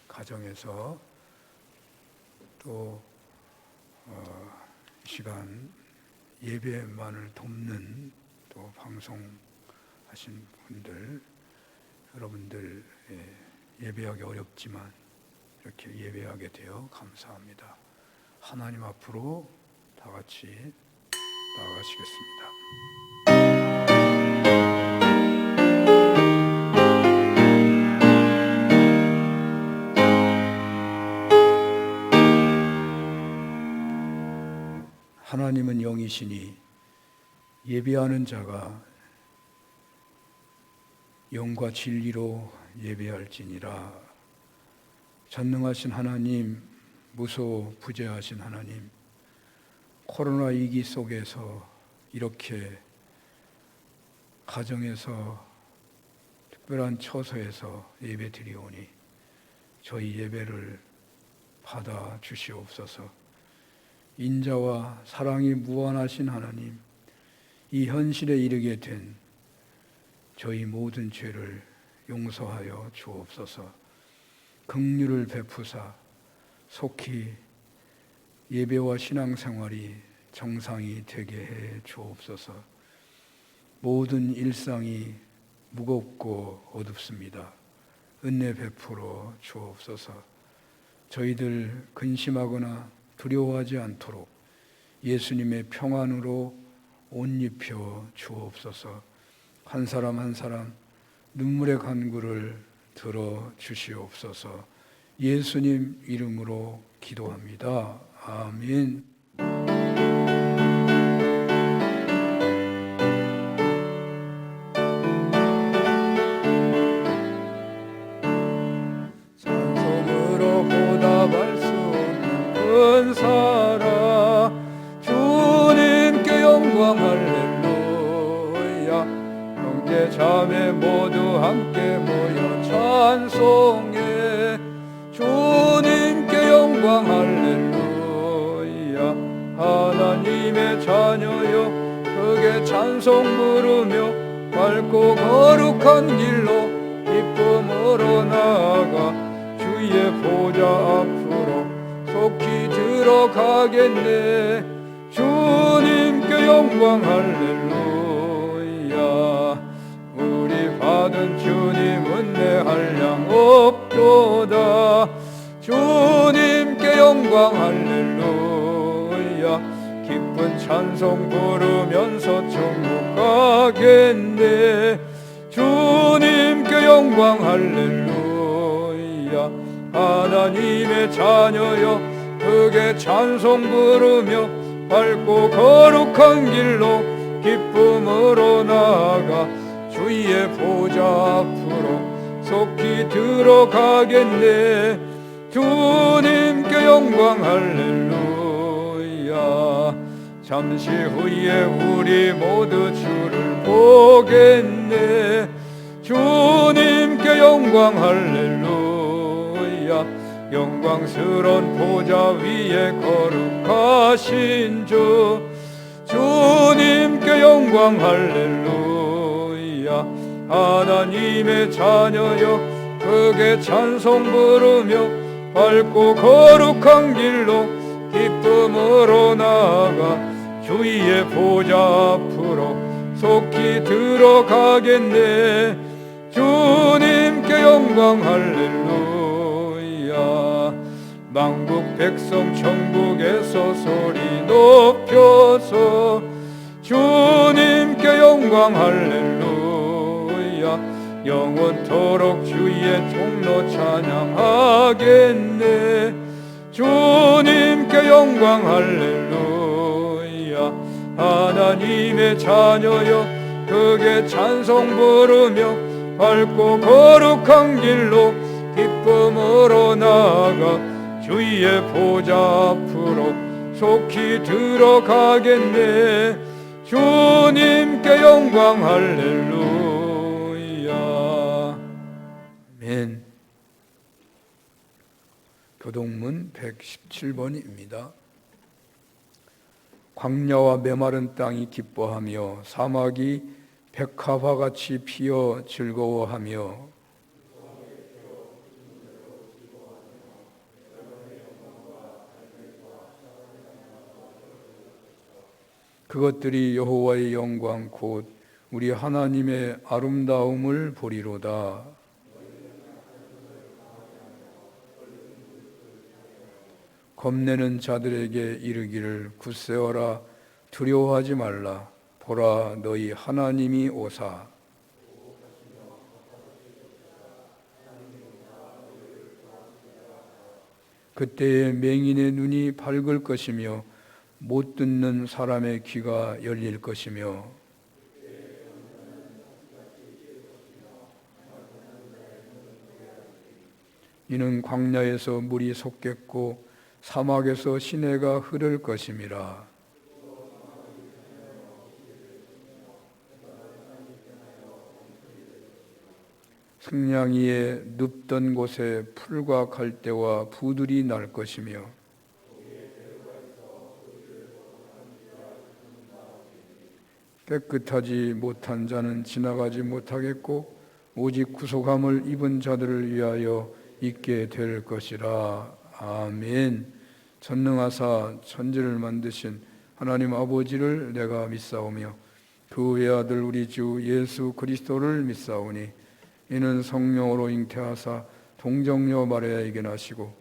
가정에서 또 이 시간 예배만을 돕는 또 방송하신 분들, 여러분들 예배하기 어렵지만 이렇게 예배하게 되어 감사합니다. 하나님 앞으로 다 같이 나아가시겠습니다. 하나님은 영이시니 예배하는 자가 영과 진리로 예배할지니라. 전능하신 하나님, 무소부재하신 하나님, 코로나 위기 속에서 이렇게 가정에서 특별한 처소에서 예배 드리오니 저희 예배를 받아 주시옵소서. 인자와 사랑이 무한하신 하나님, 이 현실에 이르게 된 저희 모든 죄를 용서하여 주옵소서. 긍휼을 베푸사 속히 예배와 신앙생활이 정상이 되게 해 주옵소서. 모든 일상이 무겁고 어둡습니다. 은혜 베풀어 주옵소서. 저희들 근심하거나 두려워하지 않도록 예수님의 평안으로 옷 입혀 주옵소서. 한 사람 한 사람 눈물의 간구를 들어 주시옵소서. 예수님 이름으로 기도합니다. 아멘. 찬송으로 보답할 수 없는 은사라. 주님께 영광 할렐루야. 형제 자매 모두 함께 모여 찬송해. 주님께 영광 할렐루야. 하나님의 자녀여 크게 찬송 부르며 밝고 거룩한 길로 기쁨으로 나아가 주의 보좌 앞으로 속히 들어가겠네. 주님께 영광 할렐루야. 우리 받은 주님 은혜 한량 없도다. 주님께 영광 할렐루야. 기쁜 찬송 부르면서 천국 가겠네. 주님께 영광 할렐루야. 하나님의 자녀여 크게 찬송 부르며 밝고 거룩한 길로 기쁨으로 나아가 주의 보좌 앞으로 속히 들어가겠네. 주님께 영광 할렐루야. 잠시 후에 우리 모두 주를 보겠네. 주님께 영광 할렐루야. 영광스러운 보좌 위에 거룩하신 주, 주님께 영광 할렐루야. 하나님의 자녀여 크게 찬송 부르며 밝고 거룩한 길로 기쁨으로 나아가 주의 보좌 앞으로 속히 들어가겠네. 주님께 영광 할렐루야. 만국 백성 천국에서 소리 높여서 주님께 영광 할렐루야. 영원토록 주의 종로 찬양하겠네. 주님께 영광 할렐루야. 하나님의 자녀여 크게 찬송 부르며 밝고 거룩한 길로 기쁨으로 나아가 주의 보좌 앞으로 속히 들어가겠네. 주님께 영광 할렐루야. 아멘. 교동문 117번입니다. 광야와 메마른 땅이 기뻐하며 사막이 백합화같이 피어 즐거워하며 그것들이 여호와의 영광 곧 우리 하나님의 아름다움을 보리로다. 겁내는 자들에게 이르기를 굳세어라 두려워하지 말라. 보라 너희 하나님이 오사. 그때에 맹인의 눈이 밝을 것이며 못 듣는 사람의 귀가 열릴 것이며 이는 광야에서 물이 솟겠고 사막에서 시내가 흐를 것임이라. 승냥이의 눕던 곳에 풀과 갈대와 부들이 날 것이며 깨끗하지 못한 자는 지나가지 못하겠고 오직 구속함을 입은 자들을 위하여 있게 될 것이라. 아멘. 전능하사 천지를 만드신 하나님 아버지를 내가 믿사오며 그 외아들 우리 주 예수 그리스도를 믿사오니 이는 성령으로 잉태하사 동정녀 마리아에게 나시고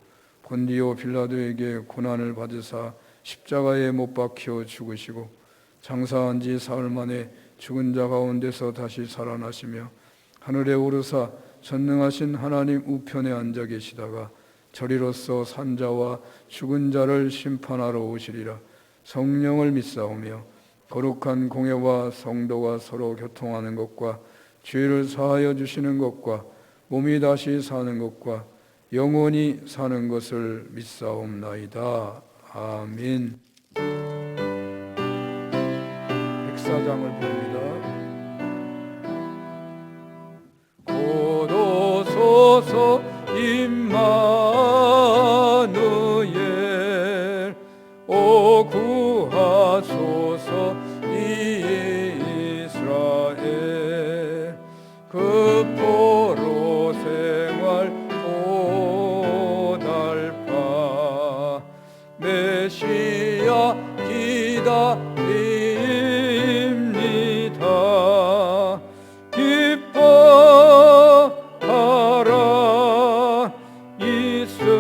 본디오 빌라도에게 고난을 받으사 십자가에 못 박혀 죽으시고 장사한 지 사흘 만에 죽은 자 가운데서 다시 살아나시며 하늘에 오르사 전능하신 하나님 우편에 앉아 계시다가 저리로서 산자와 죽은 자를 심판하러 오시리라. 성령을 믿사오며 거룩한 공예와 성도가 서로 교통하는 것과 죄를 사하여 주시는 것과 몸이 다시 사는 것과 영원히 사는 것을 믿사옵나이다. 아멘. 백사장을 부릅니다. 고도소서 임마누엘 오 구하소서 이스라엘 그 포로 생활 오달파 메시아 기다립니다. 기뻐하라 이스라엘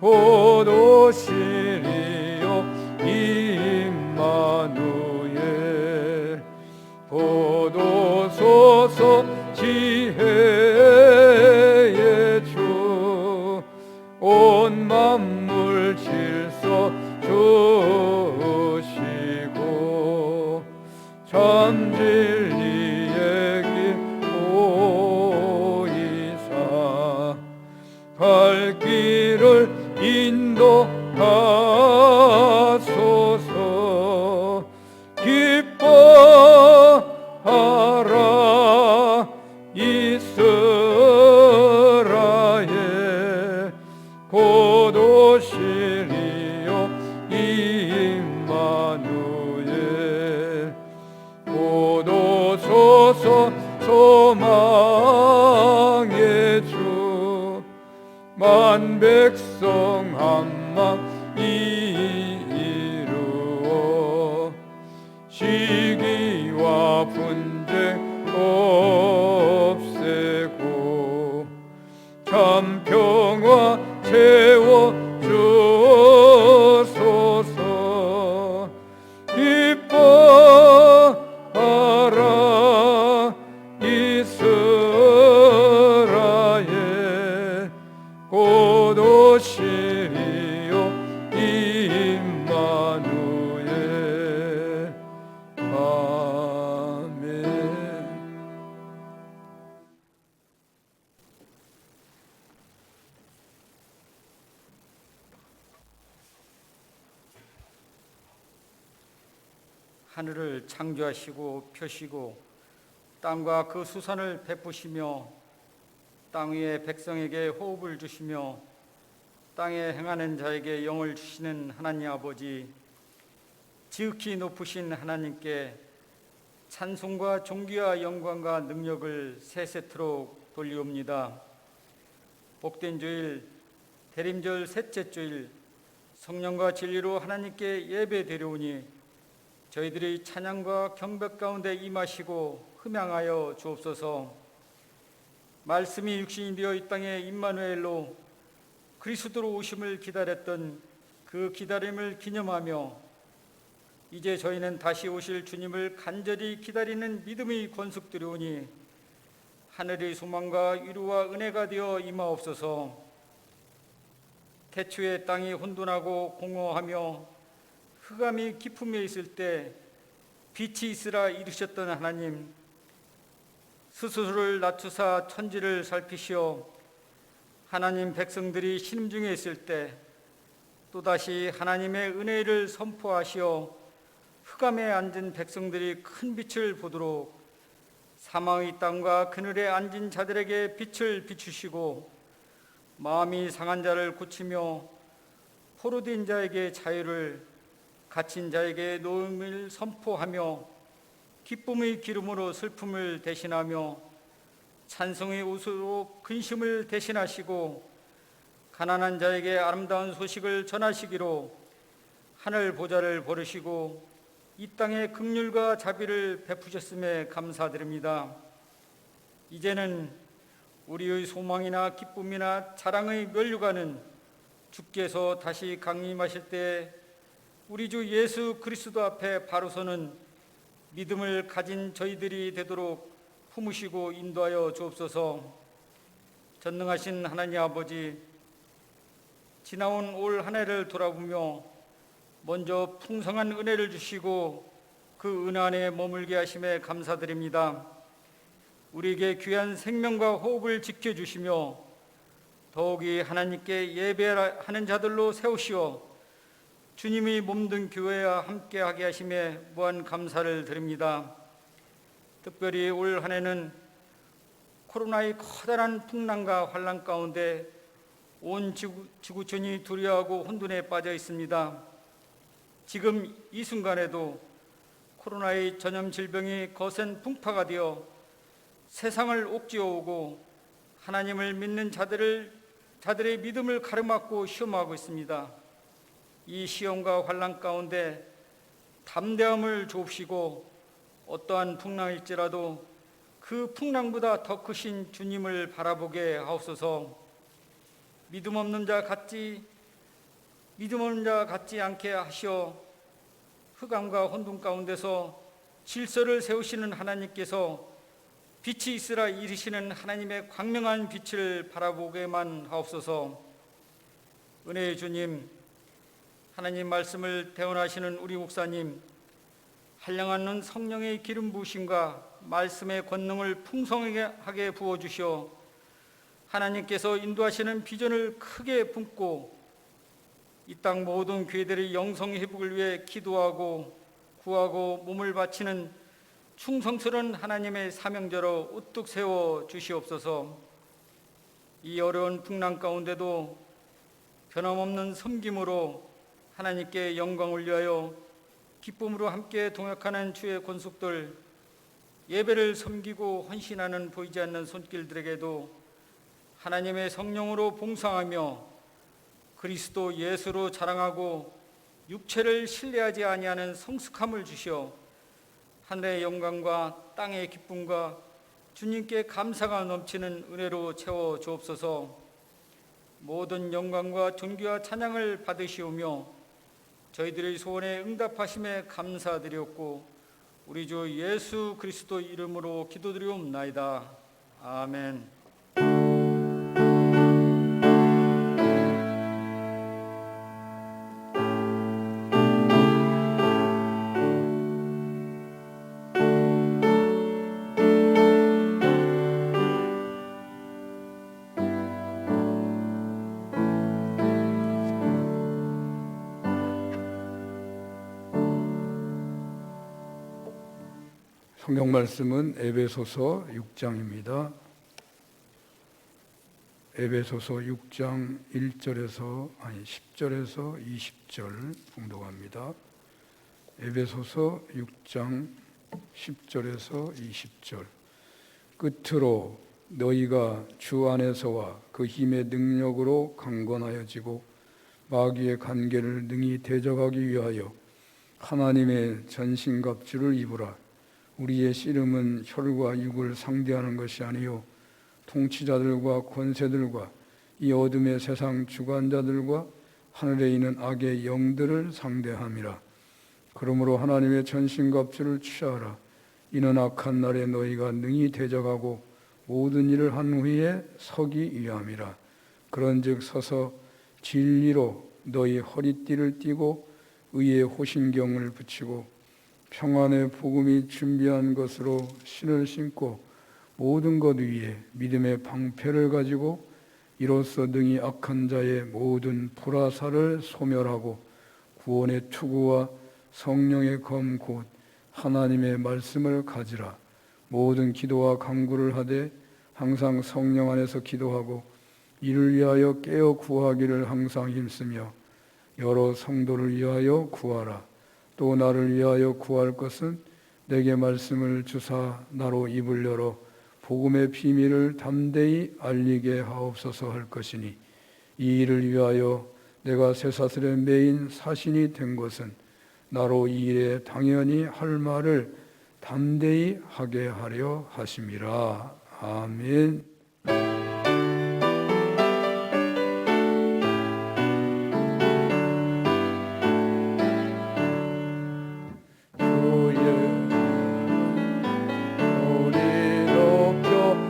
곧 오시리요 임마누엘 곧 오소서 지혜의 주 온 만물 질서 주시고 참 진리의 길 보이사 갈 길을 인도하소서. 기뻐하라 이스라엘 곧 오시리요 임마누엘 곧 오소서 소망의 주 만 백성 한망 이루어 시기와 분쟁 없애고 참 평화 채워 주소서. 기뻐하라 이스라엘 곧 오시리요 임마누엘. 아멘. 하늘을 창조하시고 펴시고 땅과 그 수산을 베푸시며 땅 위의 백성에게 호흡을 주시며 땅에 행하는 자에게 영을 주시는 하나님 아버지, 지극히 높으신 하나님께 찬송과 존귀와 영광과 능력을 세세토록 돌리옵니다. 복된 주일, 대림절 셋째 주일, 성령과 진리로 하나님께 예배드리오니 저희들이 찬양과 경배 가운데 임하시고 흠양하여 주옵소서. 말씀이 육신이 되어 이 땅에 임마누엘로 그리스도로 오심을 기다렸던 그 기다림을 기념하며 이제 저희는 다시 오실 주님을 간절히 기다리는 믿음의 권속드리오니 하늘의 소망과 위로와 은혜가 되어 임하옵소서. 태초에 땅이 혼돈하고 공허하며 흑암이 깊음에 있을 때 빛이 있으라 이르셨던 하나님, 스스로를 낮추사 천지를 살피시어 하나님 백성들이 신음중에 있을 때 또다시 하나님의 은혜를 선포하시어 흑암에 앉은 백성들이 큰 빛을 보도록 사망의 땅과 그늘에 앉은 자들에게 빛을 비추시고 마음이 상한 자를 고치며 포로된 자에게 자유를, 갇힌 자에게 노임을 선포하며 기쁨의 기름으로 슬픔을 대신하며 찬송의 옷으로 근심을 대신하시고 가난한 자에게 아름다운 소식을 전하시기로 하늘 보좌를 버리시고 이 땅에 긍휼과 자비를 베푸셨음에 감사드립니다. 이제는 우리의 소망이나 기쁨이나 자랑의 면류관은 주께서 다시 강림하실 때 우리 주 예수 그리스도 앞에 바로 서는 믿음을 가진 저희들이 되도록 품으시고 인도하여 주옵소서. 전능하신 하나님 아버지, 지나온 올 한 해를 돌아보며 먼저 풍성한 은혜를 주시고 그 은혜 안에 머물게 하심에 감사드립니다. 우리에게 귀한 생명과 호흡을 지켜주시며 더욱이 하나님께 예배하는 자들로 세우시어 주님이 몸된 교회와 함께하게 하심에 무한 감사를 드립니다. 특별히 올 한 해는 코로나의 커다란 풍랑과 환란 가운데 온 지구촌이 두려워하고 혼돈에 빠져 있습니다. 지금 이 순간에도 코로나의 전염 질병이 거센 풍파가 되어 세상을 옥죄어오고 하나님을 믿는 자들의 믿음을 가로막고 시험하고 있습니다. 이 시험과 환난 가운데 담대함을 주옵시고 어떠한 풍랑일지라도 그 풍랑보다 더 크신 주님을 바라보게 하옵소서. 믿음 없는 자 같지 않게 하시어 흑암과 혼돈 가운데서 질서를 세우시는 하나님께서 빛이 있으라 이르시는 하나님의 광명한 빛을 바라보게만 하옵소서. 은혜의 주님, 하나님 말씀을 대언하시는 우리 목사님, 한량하는 성령의 기름 부으심과 말씀의 권능을 풍성하게 부어주시어 하나님께서 인도하시는 비전을 크게 품고 이 땅 모든 교회들의 영성 회복을 위해 기도하고 구하고 몸을 바치는 충성스러운 하나님의 사명자로 우뚝 세워 주시옵소서. 이 어려운 풍랑 가운데도 변함없는 섬김으로 하나님께 영광을 위하여 기쁨으로 함께 동역하는 주의 권속들, 예배를 섬기고 헌신하는 보이지 않는 손길들에게도 하나님의 성령으로 봉사하며 그리스도 예수로 자랑하고 육체를 신뢰하지 아니하는 성숙함을 주시어 하늘의 영광과 땅의 기쁨과 주님께 감사가 넘치는 은혜로 채워 주옵소서. 모든 영광과 존귀와 찬양을 받으시오며 저희들의 소원에 응답하심에 감사드렸고 우리 주 예수 그리스도 이름으로 기도드리옵나이다. 아멘. 성경 말씀은 에베소서 6장입니다. 에베소서 6장 10절에서 20절 봉독합니다. 에베소서 6장 10절에서 20절. 끝으로 너희가 주 안에서와 그 힘의 능력으로 강건하여지고 마귀의 관계를 능히 대적하기 위하여 하나님의 전신갑주를 입으라. 우리의 씨름은 혈과 육을 상대하는 것이 아니요 통치자들과 권세들과 이 어둠의 세상 주관자들과 하늘에 있는 악의 영들을 상대함이라. 그러므로 하나님의 전신갑주를 취하라. 이는 악한 날에 너희가 능히 대적하고 모든 일을 한 후에 서기 위함이라. 그런즉 서서 진리로 너희 허리띠를 띠고 의의 호신경을 붙이고 평안의 복음이 준비한 것으로 신을 신고 모든 것 위에 믿음의 방패를 가지고 이로써 능히 악한 자의 모든 불화살을 소멸하고 구원의 투구와 성령의 검 곧 하나님의 말씀을 가지라. 모든 기도와 간구를 하되 항상 성령 안에서 기도하고 이를 위하여 깨어 구하기를 항상 힘쓰며 여러 성도를 위하여 구하라. 또 나를 위하여 구할 것은 내게 말씀을 주사 나로 입을 열어 복음의 비밀을 담대히 알리게 하옵소서 할 것이니 이 일을 위하여 내가 쇠사슬에 매인 사신이 된 것은 나로 이 일에 당연히 할 말을 담대히 하게 하려 하심이라. 아멘.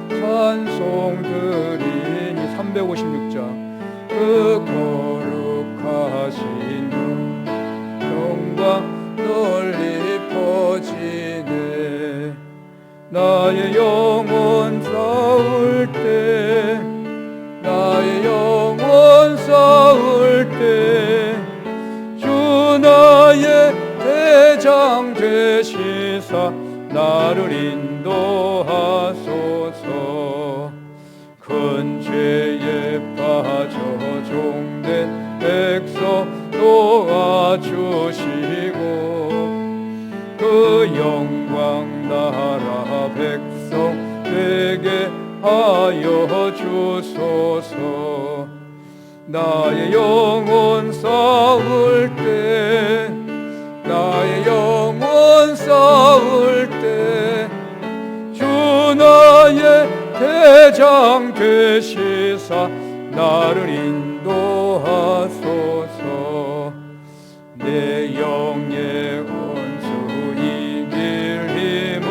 찬송 드리니 356장 그 거룩하신 영광 널리 퍼지네. 나의 영혼 싸울 때 나의 영혼 싸울 때 주 나의 대장 되시사 나를 인도하소서. 큰 죄에 빠져 종된 백성 도와주시고 그 영광 나라 백성 되게 하여 주소서. 나의 영혼 싸울 때 나의 영혼 싸울 때 주 나의 대장 되시사 나를 인도하소서. 내 영의 원수 이길 힘을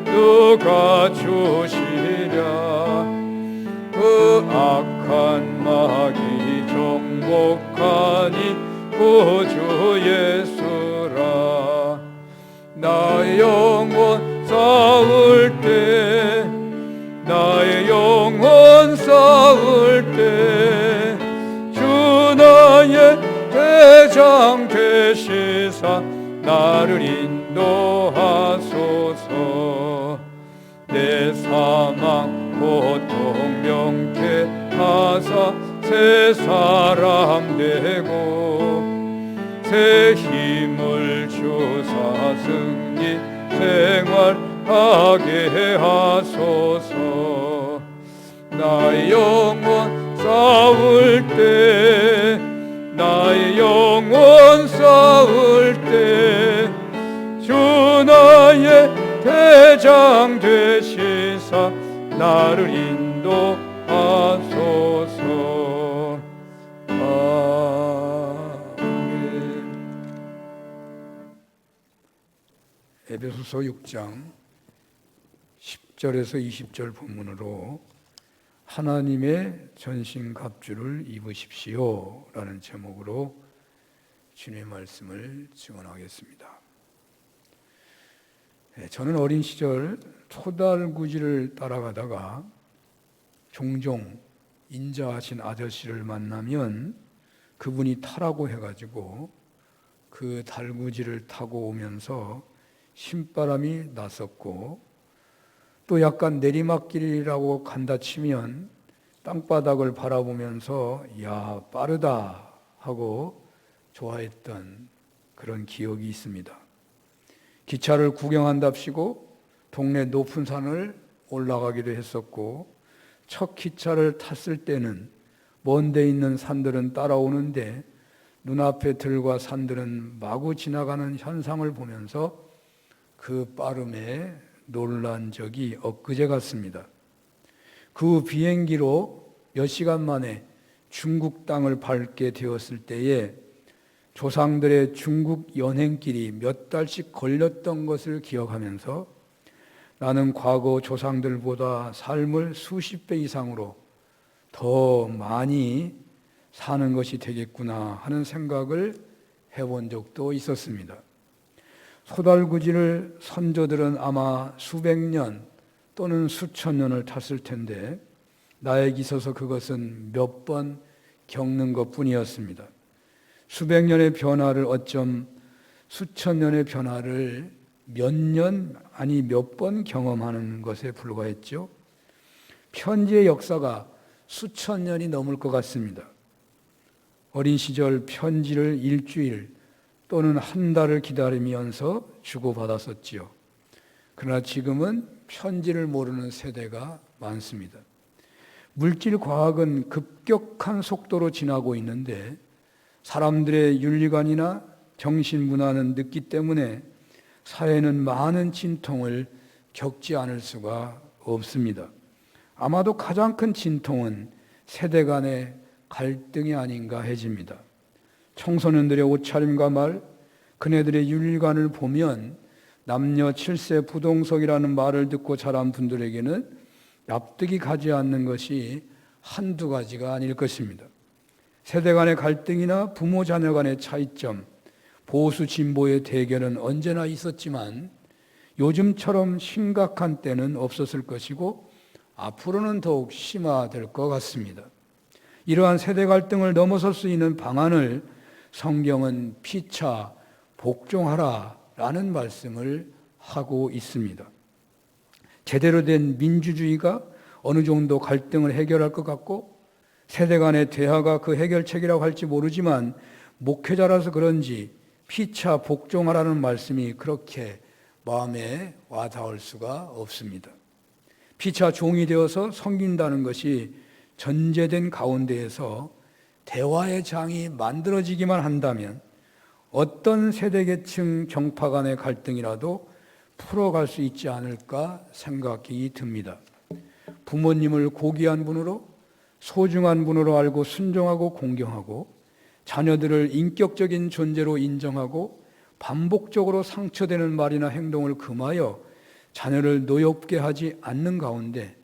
누가 주시랴. 그 악한 마귀 정복하니 구주 예수라. 나의 영혼 싸울 때 나의 영혼 싸울 때 주 나의 대장 되시사 나를 인도하소서. 내 사망 고통 명쾌하사 새 사람 되고 새 힘을 주사 승리 생활하게 하소서. 나의 영혼 싸울 때 나의 영혼 싸울 때 주 나의 대장 되시사 나를 인도하소서. 아멘. 에베소서 6장 10절에서 20절 본문으로 하나님의 전신갑주를 입으십시오 라는 제목으로 주님의 말씀을 증언하겠습니다. 저는 어린 시절 토달구지를 따라가다가 종종 인자하신 아저씨를 만나면 그분이 타라고 해가지고 그 달구지를 타고 오면서 신바람이 났었고 또 약간 내리막길이라고 간다 치면 땅바닥을 바라보면서 야 빠르다 하고 좋아했던 그런 기억이 있습니다. 기차를 구경한답시고 동네 높은 산을 올라가기도 했었고 첫 기차를 탔을 때는 먼 데 있는 산들은 따라오는데 눈앞의 들과 산들은 마구 지나가는 현상을 보면서 그 빠름에 놀란 적이 엊그제 같습니다. 그 비행기로 몇 시간 만에 중국 땅을 밟게 되었을 때에 조상들의 중국 여행길이 몇 달씩 걸렸던 것을 기억하면서 나는 과거 조상들보다 삶을 수십 배 이상으로 더 많이 사는 것이 되겠구나 하는 생각을 해본 적도 있었습니다. 소달구지를 선조들은 아마 수백 년 또는 수천 년을 탔을 텐데 나에게 있어서 그것은 몇 번 겪는 것뿐이었습니다. 수백 년의 변화를 어쩜 수천 년의 변화를 몇 년 아니 몇 번 경험하는 것에 불과했죠. 편지의 역사가 수천 년이 넘을 것 같습니다. 어린 시절 편지를 일주일 또는 한 달을 기다리면서 주고받았었지요. 그러나 지금은 편지를 모르는 세대가 많습니다. 물질 과학은 급격한 속도로 지나고 있는데 사람들의 윤리관이나 정신 문화는 늦기 때문에 사회는 많은 진통을 겪지 않을 수가 없습니다. 아마도 가장 큰 진통은 세대 간의 갈등이 아닌가 해집니다. 청소년들의 옷차림과 말, 그네들의 윤리관을 보면 남녀 7세 부동석이라는 말을 듣고 자란 분들에게는 납득이 가지 않는 것이 한두 가지가 아닐 것입니다. 세대 간의 갈등이나 부모 자녀 간의 차이점, 보수 진보의 대결은 언제나 있었지만 요즘처럼 심각한 때는 없었을 것이고 앞으로는 더욱 심화될 것 같습니다. 이러한 세대 갈등을 넘어설 수 있는 방안을 성경은 피차 복종하라라는 말씀을 하고 있습니다. 제대로 된 민주주의가 어느 정도 갈등을 해결할 것 같고 세대 간의 대화가 그 해결책이라고 할지 모르지만 목회자라서 그런지 피차 복종하라는 말씀이 그렇게 마음에 와닿을 수가 없습니다. 피차 종이 되어서 섬긴다는 것이 전제된 가운데에서 대화의 장이 만들어지기만 한다면 어떤 세대계층 정파 간의 갈등이라도 풀어갈 수 있지 않을까 생각이 듭니다. 부모님을 고귀한 분으로 소중한 분으로 알고 순종하고 공경하고 자녀들을 인격적인 존재로 인정하고 반복적으로 상처되는 말이나 행동을 금하여 자녀를 노엽게 하지 않는 가운데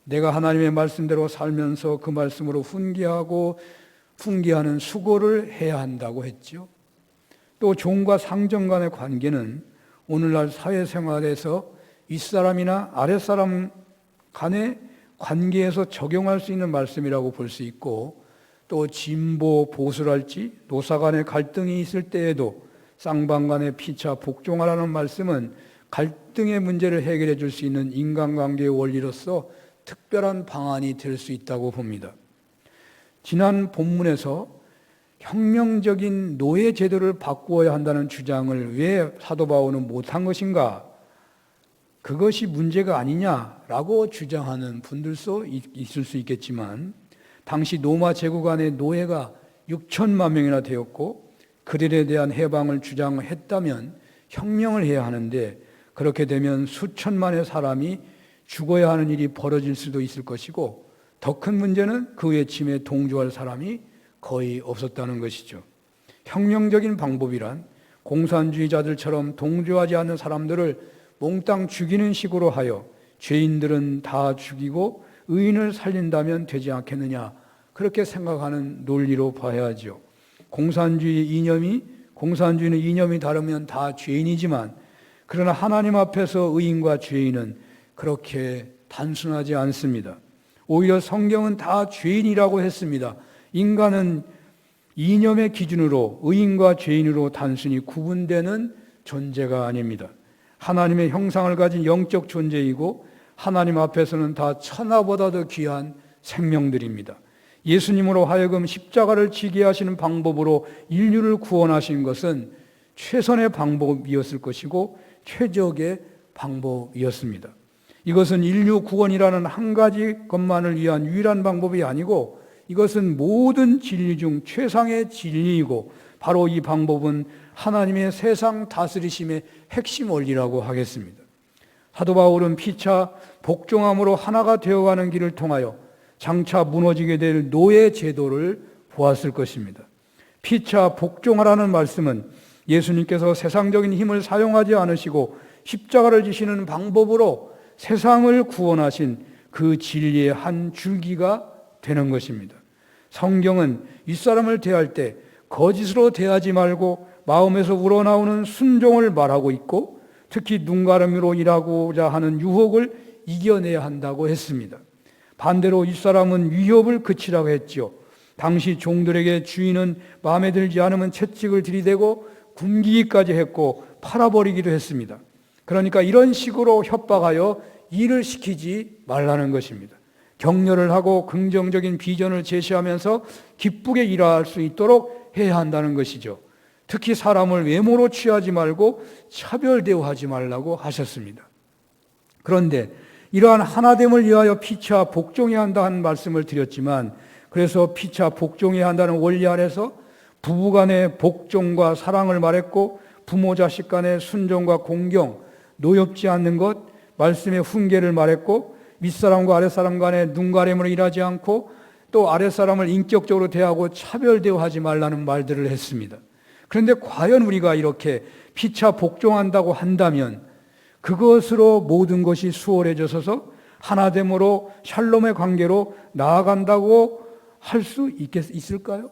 내가 하나님의 말씀대로 살면서 그 말씀으로 훈계하는 수고를 해야 한다고 했죠. 또 종과 상전 간의 관계는 오늘날 사회생활에서 윗사람이나 아랫사람 간의 관계에서 적용할 수 있는 말씀이라고 볼 수 있고 또 진보 보수랄지 노사 간의 갈등이 있을 때에도 쌍방 간의 피차 복종하라는 말씀은 갈등의 문제를 해결해 줄 수 있는 인간관계의 원리로서 특별한 방안이 될 수 있다고 봅니다. 지난 본문에서 혁명적인 노예 제도를 바꾸어야 한다는 주장을 왜 사도 바울은 못한 것인가? 그것이 문제가 아니냐라고 주장하는 분들도 있을 수 있겠지만 당시 로마 제국 안에 노예가 6천만 명이나 되었고 그들에 대한 해방을 주장했다면 혁명을 해야 하는데 그렇게 되면 수천만의 사람이 죽어야 하는 일이 벌어질 수도 있을 것이고 더 큰 문제는 그 외침에 동조할 사람이 거의 없었다는 것이죠. 혁명적인 방법이란 공산주의자들처럼 동조하지 않는 사람들을 몽땅 죽이는 식으로 하여 죄인들은 다 죽이고 의인을 살린다면 되지 않겠느냐 그렇게 생각하는 논리로 봐야죠. 공산주의는 이념이 다르면 다 죄인이지만 그러나 하나님 앞에서 의인과 죄인은 그렇게 단순하지 않습니다. 오히려 성경은 다 죄인이라고 했습니다. 인간은 이념의 기준으로 의인과 죄인으로 단순히 구분되는 존재가 아닙니다. 하나님의 형상을 가진 영적 존재이고 하나님 앞에서는 다 천하보다 더 귀한 생명들입니다. 예수님으로 하여금 십자가를 지게 하시는 방법으로 인류를 구원하신 것은 최선의 방법이었을 것이고 최적의 방법이었습니다. 이것은 인류 구원이라는 한 가지 것만을 위한 유일한 방법이 아니고 이것은 모든 진리 중 최상의 진리이고 바로 이 방법은 하나님의 세상 다스리심의 핵심 원리라고 하겠습니다. 사도 바울은 피차 복종함으로 하나가 되어가는 길을 통하여 장차 무너지게 될 노예 제도를 보았을 것입니다. 피차 복종하라는 말씀은 예수님께서 세상적인 힘을 사용하지 않으시고 십자가를 지시는 방법으로 세상을 구원하신 그 진리의 한 줄기가 되는 것입니다. 성경은 윗사람을 대할 때 거짓으로 대하지 말고 마음에서 우러나오는 순종을 말하고 있고 특히 눈가름으로 일하고자 하는 유혹을 이겨내야 한다고 했습니다. 반대로 윗사람은 위협을 그치라고 했지요. 당시 종들에게 주인은 마음에 들지 않으면 채찍을 들이대고 굶기기까지 했고 팔아버리기도 했습니다. 그러니까 이런 식으로 협박하여 일을 시키지 말라는 것입니다. 격려를 하고 긍정적인 비전을 제시하면서 기쁘게 일할 수 있도록 해야 한다는 것이죠. 특히 사람을 외모로 취하지 말고 차별 대우하지 말라고 하셨습니다. 그런데 이러한 하나됨을 위하여 피차 복종해야 한다는 말씀을 드렸지만 그래서 피차 복종해야 한다는 원리 아래서 부부간의 복종과 사랑을 말했고 부모 자식 간의 순종과 공경, 노엽지 않는 것, 말씀의 훈계를 말했고 윗사람과 아랫사람 간의 눈가림으로 일하지 않고 또 아랫사람을 인격적으로 대하고 차별 대우하지 말라는 말들을 했습니다. 그런데 과연 우리가 이렇게 피차 복종한다고 한다면 그것으로 모든 것이 수월해져서 하나됨으로 샬롬의 관계로 나아간다고 할 수 있을까요?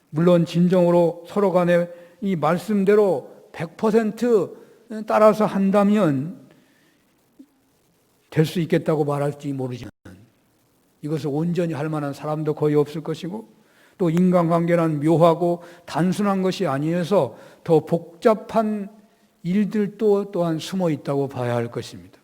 물론 진정으로 서로 간에 이 말씀대로 100% 따라서 한다면 될 수 있겠다고 말할지 모르지만 이것을 온전히 할 만한 사람도 거의 없을 것이고 또 인간관계란 묘하고 단순한 것이 아니어서 더 복잡한 일들도 또한 숨어 있다고 봐야 할 것입니다.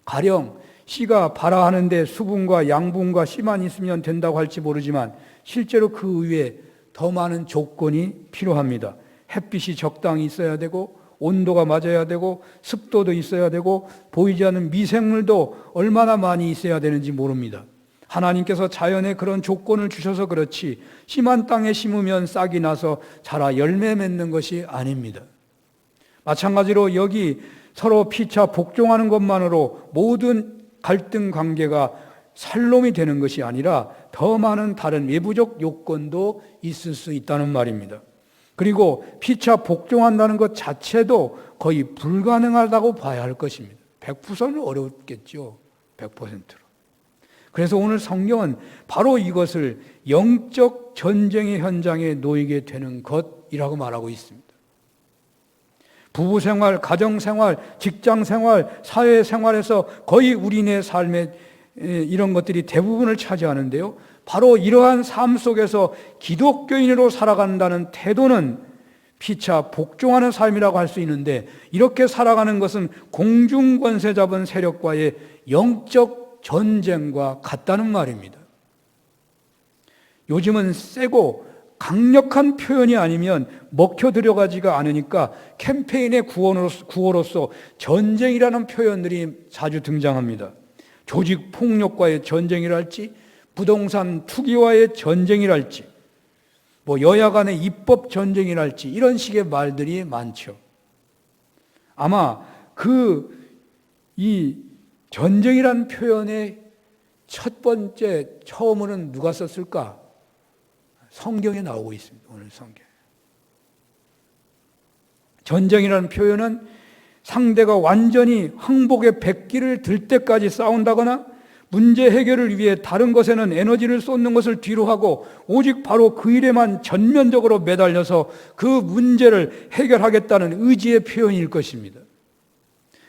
가령 씨가 발아하는데 수분과 양분과 씨만 있으면 된다고 할지 모르지만 실제로 그 위에 더 많은 조건이 필요합니다. 햇빛이 적당히 있어야 되고 온도가 맞아야 되고 습도도 있어야 되고 보이지 않는 미생물도 얼마나 많이 있어야 되는지 모릅니다. 하나님께서 자연에 그런 조건을 주셔서 그렇지 심한 땅에 심으면 싹이 나서 자라 열매 맺는 것이 아닙니다. 마찬가지로 여기 서로 피차 복종하는 것만으로 모든 갈등 관계가 살롬이 되는 것이 아니라 더 많은 다른 외부적 요건도 있을 수 있다는 말입니다. 그리고 피차 복종한다는 것 자체도 거의 불가능하다고 봐야 할 것입니다. 100%는 어렵겠죠. 100%로. 그래서 오늘 성경은 바로 이것을 영적 전쟁의 현장에 놓이게 되는 것이라고 말하고 있습니다. 부부생활, 가정생활, 직장생활, 사회생활에서 거의 우리네 삶의 이런 것들이 대부분을 차지하는데요. 바로 이러한 삶 속에서 기독교인으로 살아간다는 태도는 피차 복종하는 삶이라고 할 수 있는데 이렇게 살아가는 것은 공중권세 잡은 세력과의 영적 전쟁과 같다는 말입니다. 요즘은 세고 강력한 표현이 아니면 먹혀 들어가지가 않으니까 캠페인의 구호로서 전쟁이라는 표현들이 자주 등장합니다. 조직 폭력과의 전쟁이랄지 부동산 투기와의 전쟁이랄지 여야 간의 입법 전쟁이랄지 이런 식의 말들이 많죠. 아마 이 전쟁이란 표현의 첫 번째 처음으로는 누가 썼을까? 성경에 나오고 있습니다. 오늘 성경. 전쟁이라는 표현은 상대가 완전히 항복의 백기를 들 때까지 싸운다거나 문제 해결을 위해 다른 것에는 에너지를 쏟는 것을 뒤로 하고 오직 바로 그 일에만 전면적으로 매달려서 그 문제를 해결하겠다는 의지의 표현일 것입니다.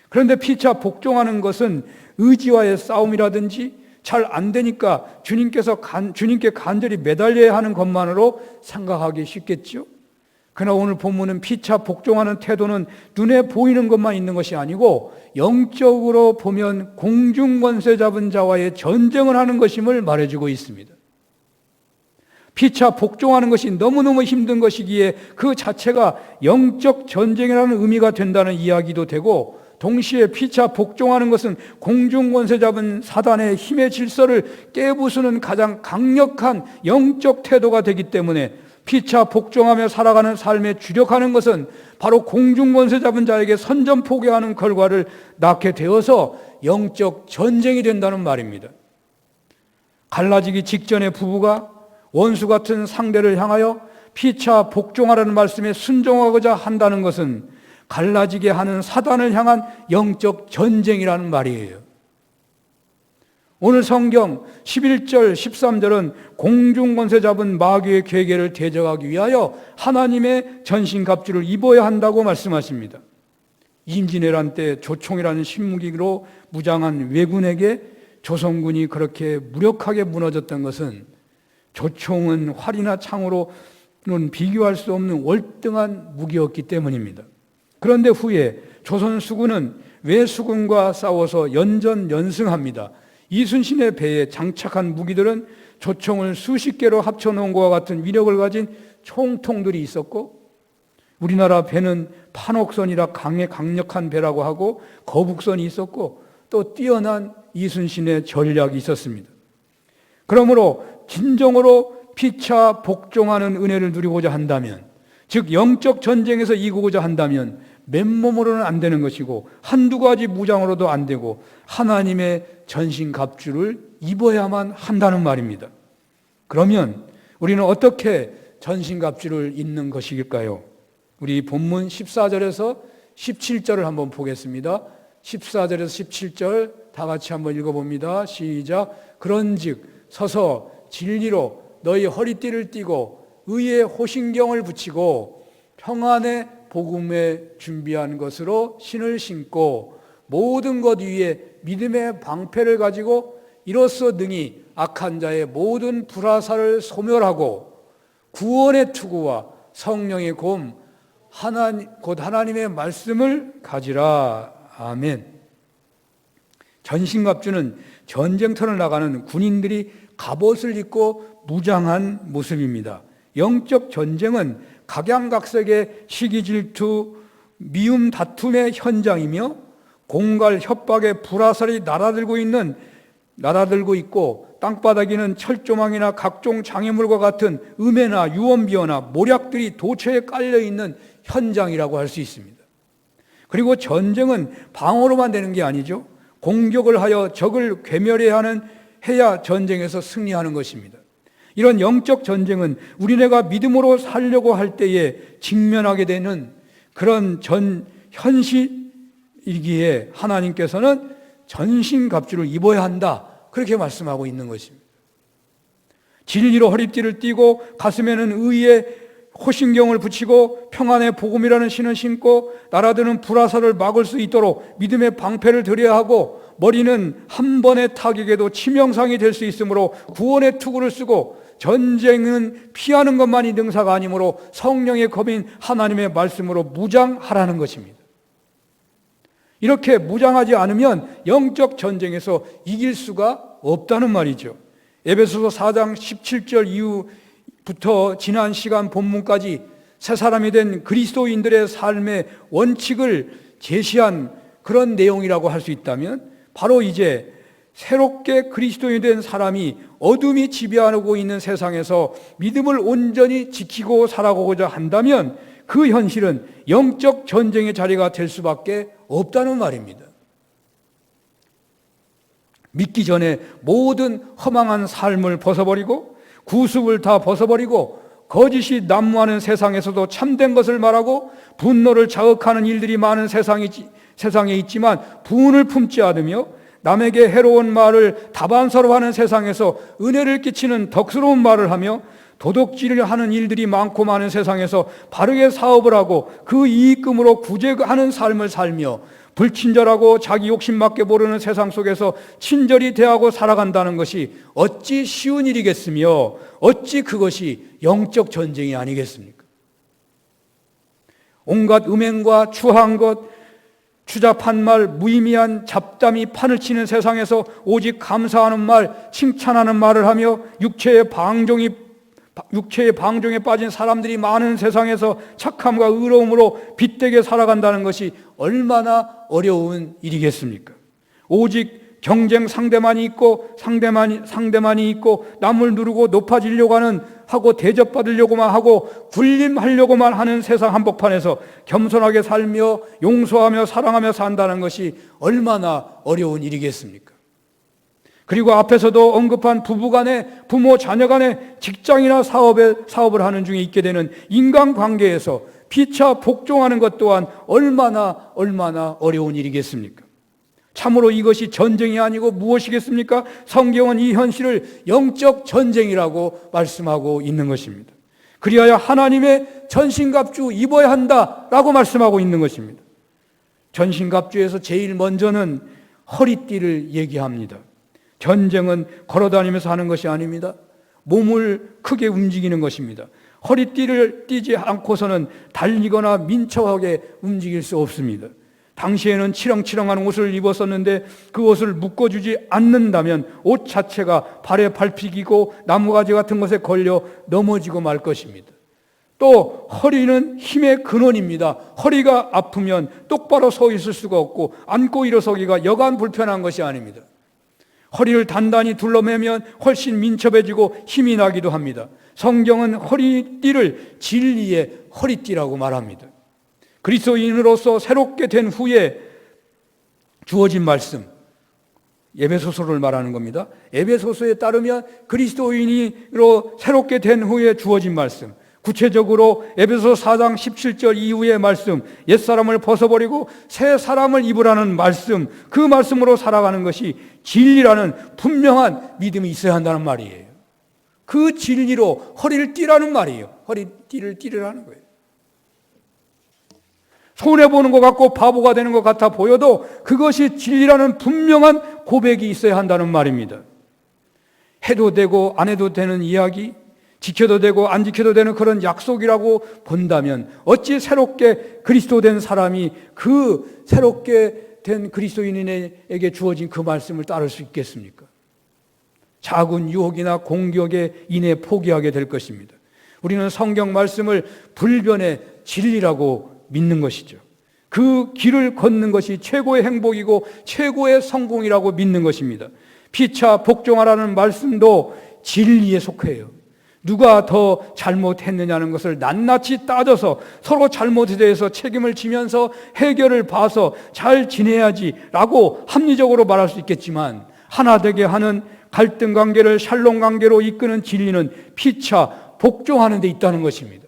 그런데 피차 복종하는 것은 의지와의 싸움이라든지 잘 안 되니까 주님께 간절히 매달려야 하는 것만으로 생각하기 쉽겠죠. 그러나 오늘 본문은 피차 복종하는 태도는 눈에 보이는 것만 있는 것이 아니고 영적으로 보면 공중권세 잡은 자와의 전쟁을 하는 것임을 말해주고 있습니다. 피차 복종하는 것이 너무너무 힘든 것이기에 그 자체가 영적 전쟁이라는 의미가 된다는 이야기도 되고 동시에 피차 복종하는 것은 공중권세 잡은 사단의 힘의 질서를 깨부수는 가장 강력한 영적 태도가 되기 때문에 피차 복종하며 살아가는 삶에 주력하는 것은 바로 공중권세 잡은 자에게 선전포기하는 결과를 낳게 되어서 영적 전쟁이 된다는 말입니다. 갈라지기 직전의 부부가 원수 같은 상대를 향하여 피차 복종하라는 말씀에 순종하고자 한다는 것은 갈라지게 하는 사단을 향한 영적 전쟁이라는 말이에요. 오늘 성경 11절 13절은 공중권세 잡은 마귀의 괴계를 대적하기 위하여 하나님의 전신갑주를 입어야 한다고 말씀하십니다. 임진왜란 때 조총이라는 신무기로 무장한 왜군에게 조선군이 그렇게 무력하게 무너졌던 것은 조총은 활이나 창으로는 비교할 수 없는 월등한 무기였기 때문입니다. 그런데 후에 조선 수군은 외수군과 싸워서 연전연승합니다. 이순신의 배에 장착한 무기들은 조총을 수십 개로 합쳐놓은 것과 같은 위력을 가진 총통들이 있었고, 우리나라 배는 판옥선이라 강력한 배라고 하고 거북선이 있었고, 또 뛰어난 이순신의 전략이 있었습니다. 그러므로 진정으로 피차 복종하는 은혜를 누리고자 한다면, 즉 영적 전쟁에서 이기고자 한다면 맨몸으로는 안 되는 것이고 한두 가지 무장으로도 안 되고 하나님의 전신갑주를 입어야만 한다는 말입니다. 그러면 우리는 어떻게 전신갑주를 입는 것일까요? 우리 본문 14절에서 17절을 한번 보겠습니다. 14절에서 17절 다 같이 한번 읽어봅니다. 시작. 그런즉 서서 진리로 너희 허리띠를 띠고 의의 호신경을 붙이고 평안의 복음에 준비한 것으로 신을 신고 모든 것 위에 믿음의 방패를 가지고 이로써 능히 악한 자의 모든 불화살을 소멸하고 구원의 투구와 성령의 곰 곧 하나님의 말씀을 가지라. 아멘. 전신갑주는 전쟁터를 나가는 군인들이 갑옷을 입고 무장한 모습입니다. 영적 전쟁은 각양각색의 시기 질투, 미움 다툼의 현장이며 공갈 협박의 불화살이 날아들고 있고 땅바닥에는 철조망이나 각종 장애물과 같은 음해나 유언비어나 모략들이 도처에 깔려있는 현장이라고 할 수 있습니다. 그리고 전쟁은 방어로만 되는 게 아니죠. 공격을 하여 적을 해야 전쟁에서 승리하는 것입니다. 이런 영적 전쟁은 우리네가 믿음으로 살려고 할 때에 직면하게 되는 그런 현실이기에 하나님께서는 전신갑주를 입어야 한다, 그렇게 말씀하고 있는 것입니다. 진리로 허리띠를 띠고 가슴에는 의의 호신경을 붙이고 평안의 복음이라는 신을 신고 날아드는 불화살을 막을 수 있도록 믿음의 방패를 들여야 하고, 머리는 한 번의 타격에도 치명상이 될 수 있으므로 구원의 투구를 쓰고, 전쟁은 피하는 것만이 능사가 아니므로 성령의 검인 하나님의 말씀으로 무장하라는 것입니다. 이렇게 무장하지 않으면 영적 전쟁에서 이길 수가 없다는 말이죠. 에베소서 4장 17절 이후부터 지난 시간 본문까지 새 사람이 된 그리스도인들의 삶의 원칙을 제시한 그런 내용이라고 할 수 있다면, 바로 이제 새롭게 그리스도인이 된 사람이 어둠이 지배하고 있는 세상에서 믿음을 온전히 지키고 살아가고자 한다면 그 현실은 영적 전쟁의 자리가 될 수밖에 없다는 말입니다. 믿기 전에 모든 허망한 삶을 벗어버리고 구습을 다 벗어버리고 거짓이 난무하는 세상에서도 참된 것을 말하고 분노를 자극하는 일들이 많은 세상에 있지만 분을 품지 않으며 남에게 해로운 말을 다반사로 하는 세상에서 은혜를 끼치는 덕스러운 말을 하며 도둑질을 하는 일들이 많고 많은 세상에서 바르게 사업을 하고 그 이익금으로 구제하는 삶을 살며 불친절하고 자기 욕심밖에 모르는 세상 속에서 친절히 대하고 살아간다는 것이 어찌 쉬운 일이겠으며 어찌 그것이 영적 전쟁이 아니겠습니까? 온갖 음행과 추한 것, 추잡한 말, 무의미한 잡담이 판을 치는 세상에서 오직 감사하는 말, 칭찬하는 말을 하며 육체의 방종이 육체의 방종에 빠진 사람들이 많은 세상에서 착함과 의로움으로 빛되게 살아간다는 것이 얼마나 어려운 일이겠습니까? 오직 경쟁 상대만이 있고 상대만이 있고 남을 누르고 높아지려고 하고 대접받으려고만 하고 군림하려고만 하는 세상 한복판에서 겸손하게 살며 용서하며 사랑하며 산다는 것이 얼마나 어려운 일이겠습니까? 그리고 앞에서도 언급한 부부간에, 부모 자녀간에, 직장이나 사업을 하는 중에 있게 되는 인간관계에서 피차 복종하는 것 또한 얼마나 어려운 일이겠습니까? 참으로 이것이 전쟁이 아니고 무엇이겠습니까? 성경은 이 현실을 영적 전쟁이라고 말씀하고 있는 것입니다. 그리하여 하나님의 전신갑주 입어야 한다라고 말씀하고 있는 것입니다. 전신갑주에서 제일 먼저는 허리띠를 얘기합니다. 전쟁은 걸어다니면서 하는 것이 아닙니다. 몸을 크게 움직이는 것입니다. 허리띠를 띠지 않고서는 달리거나 민첩하게 움직일 수 없습니다. 당시에는 치렁치렁한 옷을 입었었는데 그 옷을 묶어주지 않는다면 옷 자체가 발에 밟히고 나무가지 같은 것에 걸려 넘어지고 말 것입니다. 또 허리는 힘의 근원입니다. 허리가 아프면 똑바로 서 있을 수가 없고 앉고 일어서기가 여간 불편한 것이 아닙니다. 허리를 단단히 둘러매면 훨씬 민첩해지고 힘이 나기도 합니다. 성경은 허리띠를 진리의 허리띠라고 말합니다. 그리스도인으로서 새롭게 된 후에 주어진 말씀, 에베소서를 말하는 겁니다. 에베소서에 따르면 그리스도인으로 새롭게 된 후에 주어진 말씀, 구체적으로 에베소 4장 17절 이후의 말씀, 옛사람을 벗어버리고 새 사람을 입으라는 말씀, 그 말씀으로 살아가는 것이 진리라는 분명한 믿음이 있어야 한다는 말이에요. 그 진리로 허리를 띠라는 말이에요. 허리띠를 띠라는 거예요. 손해보는 것 같고 바보가 되는 것 같아 보여도 그것이 진리라는 분명한 고백이 있어야 한다는 말입니다. 해도 되고 안 해도 되는 이야기, 지켜도 되고 안 지켜도 되는 그런 약속이라고 본다면 어찌 새롭게 그리스도 된 사람이 그 새롭게 된 그리스도인에게 주어진 그 말씀을 따를 수 있겠습니까? 작은 유혹이나 공격에 인해 포기하게 될 것입니다. 우리는 성경 말씀을 불변의 진리라고 믿는 것이죠. 그 길을 걷는 것이 최고의 행복이고 최고의 성공이라고 믿는 것입니다. 피차 복종하라는 말씀도 진리에 속해요. 누가 더 잘못했느냐는 것을 낱낱이 따져서 서로 잘못에 대해서 책임을 지면서 해결을 봐서 잘 지내야지라고 합리적으로 말할 수 있겠지만 하나 되게 하는 갈등 관계를 샬롬 관계로 이끄는 진리는 피차 복종하는 데 있다는 것입니다.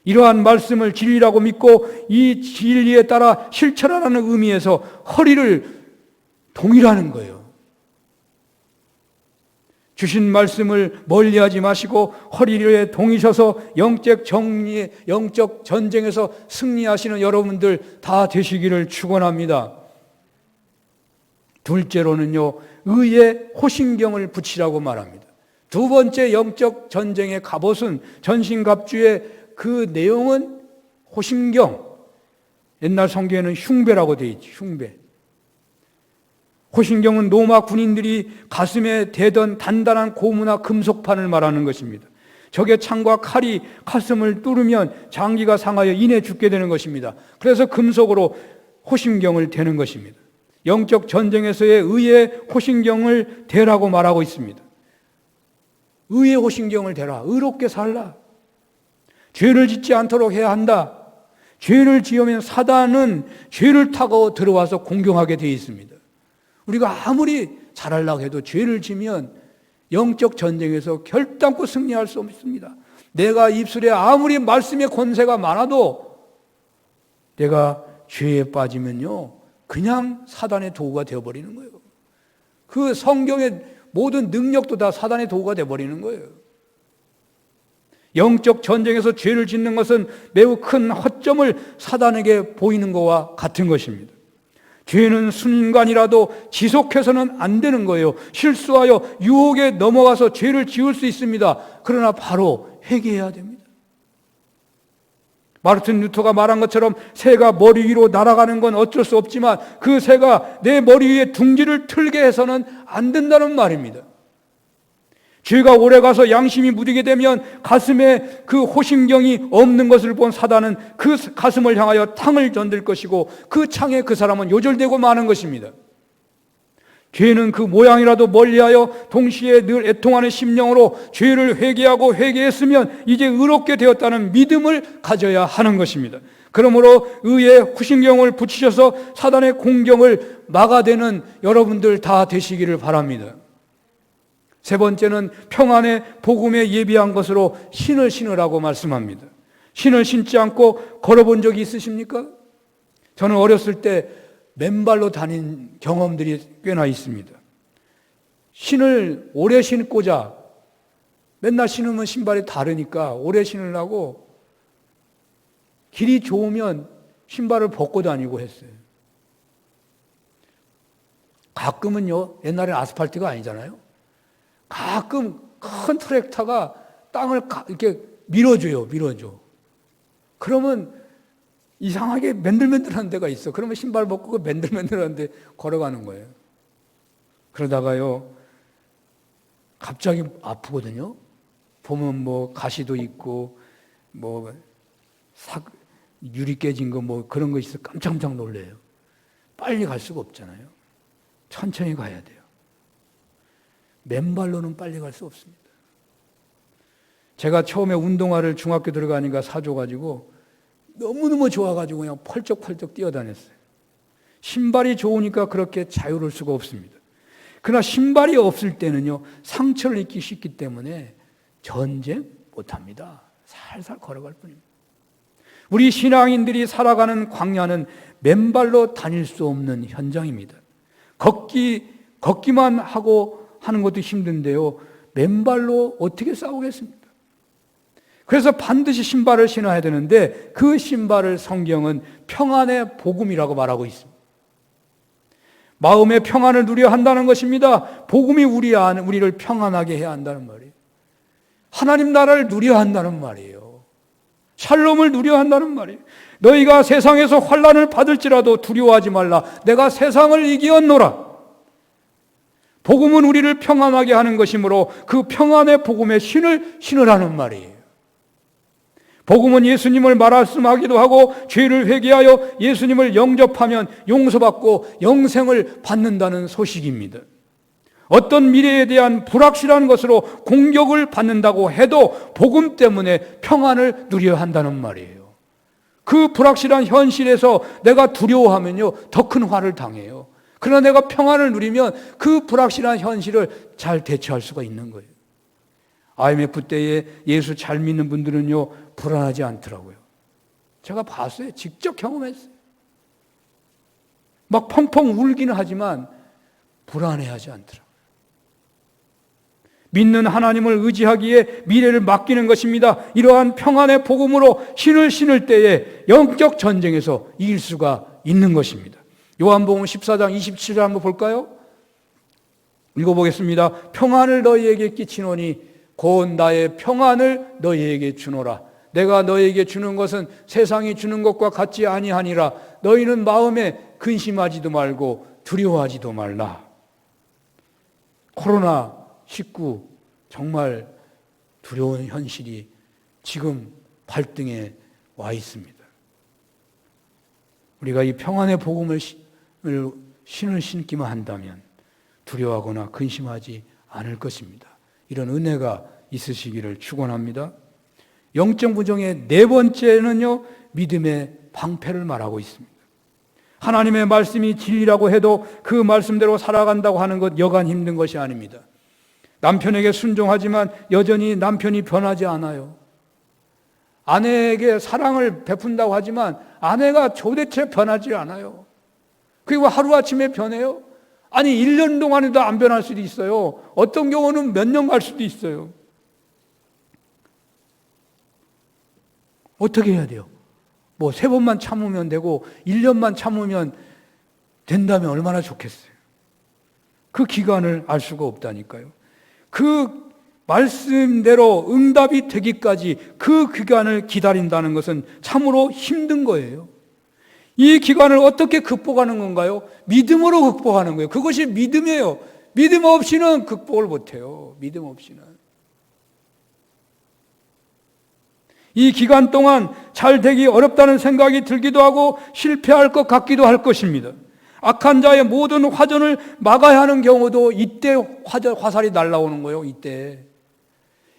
이러한 말씀을 진리라고 믿고 이 진리에 따라 실천하라는 의미에서 허리를 동일하는 거예요. 주신 말씀을 멀리하지 마시고 허리를 동이셔서 영적 전쟁에서 승리하시는 여러분들 다 되시기를 축원합니다. 둘째로는요, 의의 호신경을 붙이라고 말합니다. 두 번째 영적 전쟁의 갑옷은 전신갑주의 그 내용은 호신경, 옛날 성경에는 흉배라고 되어 있죠. 흉배. 호신경은 로마 군인들이 가슴에 대던 단단한 고무나 금속판을 말하는 것입니다. 적의 창과 칼이 가슴을 뚫으면 장기가 상하여 인해 죽게 되는 것입니다. 그래서 금속으로 호신경을 대는 것입니다. 영적 전쟁에서의 의의 호신경을 대라고 말하고 있습니다. 의의 호신경을 대라. 의롭게 살라. 죄를 짓지 않도록 해야 한다. 죄를 지으면 사단은 죄를 타고 들어와서 공경하게 되어 있습니다. 우리가 아무리 잘하려고 해도 죄를 지면 영적 전쟁에서 결단코 승리할 수 없습니다. 내가 입술에 아무리 말씀의 권세가 많아도 내가 죄에 빠지면요, 그냥 사단의 도구가 되어버리는 거예요. 그 성경의 모든 능력도 다 사단의 도구가 되어버리는 거예요. 영적 전쟁에서 죄를 짓는 것은 매우 큰 허점을 사단에게 보이는 것과 같은 것입니다. 죄는 순간이라도 지속해서는 안 되는 거예요. 실수하여 유혹에 넘어가서 죄를 지을 수 있습니다. 그러나 바로 회개해야 됩니다. 마르틴 루터가 말한 것처럼 새가 머리 위로 날아가는 건 어쩔 수 없지만 그 새가 내 머리 위에 둥지를 틀게 해서는 안 된다는 말입니다. 죄가 오래가서 양심이 무디게 되면 가슴에 그 호심경이 없는 것을 본 사단은 그 가슴을 향하여 탕을 던들 것이고 그 창에 그 사람은 요절되고 마는 것입니다. 죄는 그 모양이라도 멀리하여 동시에 늘 애통하는 심령으로 죄를 회개하고 회개했으면 이제 의롭게 되었다는 믿음을 가져야 하는 것입니다. 그러므로 의의 후신경을 붙이셔서 사단의 공격을 막아대는 여러분들 다 되시기를 바랍니다. 세 번째는 평안의 복음에 예비한 것으로 신을 신으라고 말씀합니다. 신을 신지 않고 걸어본 적이 있으십니까? 저는 어렸을 때 맨발로 다닌 경험들이 꽤나 있습니다. 신을 오래 신고자 맨날 신으면 신발이 다르니까 오래 신으려고 길이 좋으면 신발을 벗고 다니고 했어요. 가끔은요, 옛날에 아스팔트가 아니잖아요. 가끔 큰 트랙터가 땅을 이렇게 밀어줘요. 그러면 이상하게 맨들맨들한 데가 있어. 그러면 신발 벗고 그 맨들맨들한 데 걸어가는 거예요. 그러다가요, 갑자기 아프거든요. 보면 뭐 가시도 있고, 뭐 유리 깨진 거 뭐 그런 거 있어 깜짝깜짝 놀래요. 빨리 갈 수가 없잖아요. 천천히 가야 돼요. 맨발로는 빨리 갈 수 없습니다. 제가 처음에 운동화를 중학교 들어가니까 사줘가지고 너무너무 좋아가지고 그냥 펄쩍펄쩍 뛰어다녔어요. 신발이 좋으니까 그렇게 자유로울 수가 없습니다. 그러나 신발이 없을 때는요, 상처를 입기 쉽기 때문에 전쟁 못합니다. 살살 걸어갈 뿐입니다. 우리 신앙인들이 살아가는 광야는 맨발로 다닐 수 없는 현장입니다. 걷기만 하고 하는 것도 힘든데요, 맨발로 어떻게 싸우겠습니까? 그래서 반드시 신발을 신어야 되는데 그 신발을 성경은 평안의 복음이라고 말하고 있습니다. 마음의 평안을 누려야 한다는 것입니다. 복음이 우리를 평안하게 해야 한다는 말이에요. 하나님 나라를 누려야 한다는 말이에요. 샬롬을 누려야 한다는 말이에요. 너희가 세상에서 환난을 받을지라도 두려워하지 말라. 내가 세상을 이기었노라. 복음은 우리를 평안하게 하는 것이므로 그 평안의 복음의 신을 신으라는 말이에요. 복음은 예수님을 말씀하기도 하고 죄를 회개하여 예수님을 영접하면 용서받고 영생을 받는다는 소식입니다. 어떤 미래에 대한 불확실한 것으로 공격을 받는다고 해도 복음 때문에 평안을 누려야 한다는 말이에요. 그 불확실한 현실에서 내가 두려워하면요, 더 큰 화를 당해요. 그러나 내가 평안을 누리면 그 불확실한 현실을 잘 대처할 수가 있는 거예요. IMF 때에 예수 잘 믿는 분들은요, 불안하지 않더라고요. 제가 봤어요. 직접 경험했어요. 막 펑펑 울기는 하지만 불안해하지 않더라고요. 믿는 하나님을 의지하기에 미래를 맡기는 것입니다. 이러한 평안의 복음으로 신을 신을 때에 영적 전쟁에서 이길 수가 있는 것입니다. 요한복음 14장 27절 한번 볼까요? 읽어보겠습니다. 평안을 너희에게 끼치노니 곧 나의 평안을 너희에게 주노라. 내가 너희에게 주는 것은 세상이 주는 것과 같지 아니하니라. 너희는 마음에 근심하지도 말고 두려워하지도 말라. 코로나19 정말 두려운 현실이 지금 발등에 와 있습니다. 우리가 이 평안의 복음을 신을 신기만 한다면 두려워하거나 근심하지 않을 것입니다. 이런 은혜가 있으시기를 축원합니다. 영적 부정의 네 번째는요, 믿음의 방패를 말하고 있습니다. 하나님의 말씀이 진리라고 해도 그 말씀대로 살아간다고 하는 것 여간 힘든 것이 아닙니다. 남편에게 순종하지만 여전히 남편이 변하지 않아요. 아내에게 사랑을 베푼다고 하지만 아내가 도대체 변하지 않아요. 그리고 하루아침에 변해요? 아니 1년 동안에도 안 변할 수도 있어요. 어떤 경우는 몇 년 갈 수도 있어요. 어떻게 해야 돼요? 뭐 3번만 참으면 되고 1년만 참으면 된다면 얼마나 좋겠어요. 그 기간을 알 수가 없다니까요. 그 말씀대로 응답이 되기까지 그 기간을 기다린다는 것은 참으로 힘든 거예요. 이 기간을 어떻게 극복하는 건가요? 믿음으로 극복하는 거예요. 그것이 믿음이에요. 믿음 없이는 극복을 못해요. 믿음 없이는. 이 기간 동안 잘 되기 어렵다는 생각이 들기도 하고 실패할 것 같기도 할 것입니다. 악한 자의 모든 화전을 막아야 하는 경우도 이때 화살이 날아오는 거예요.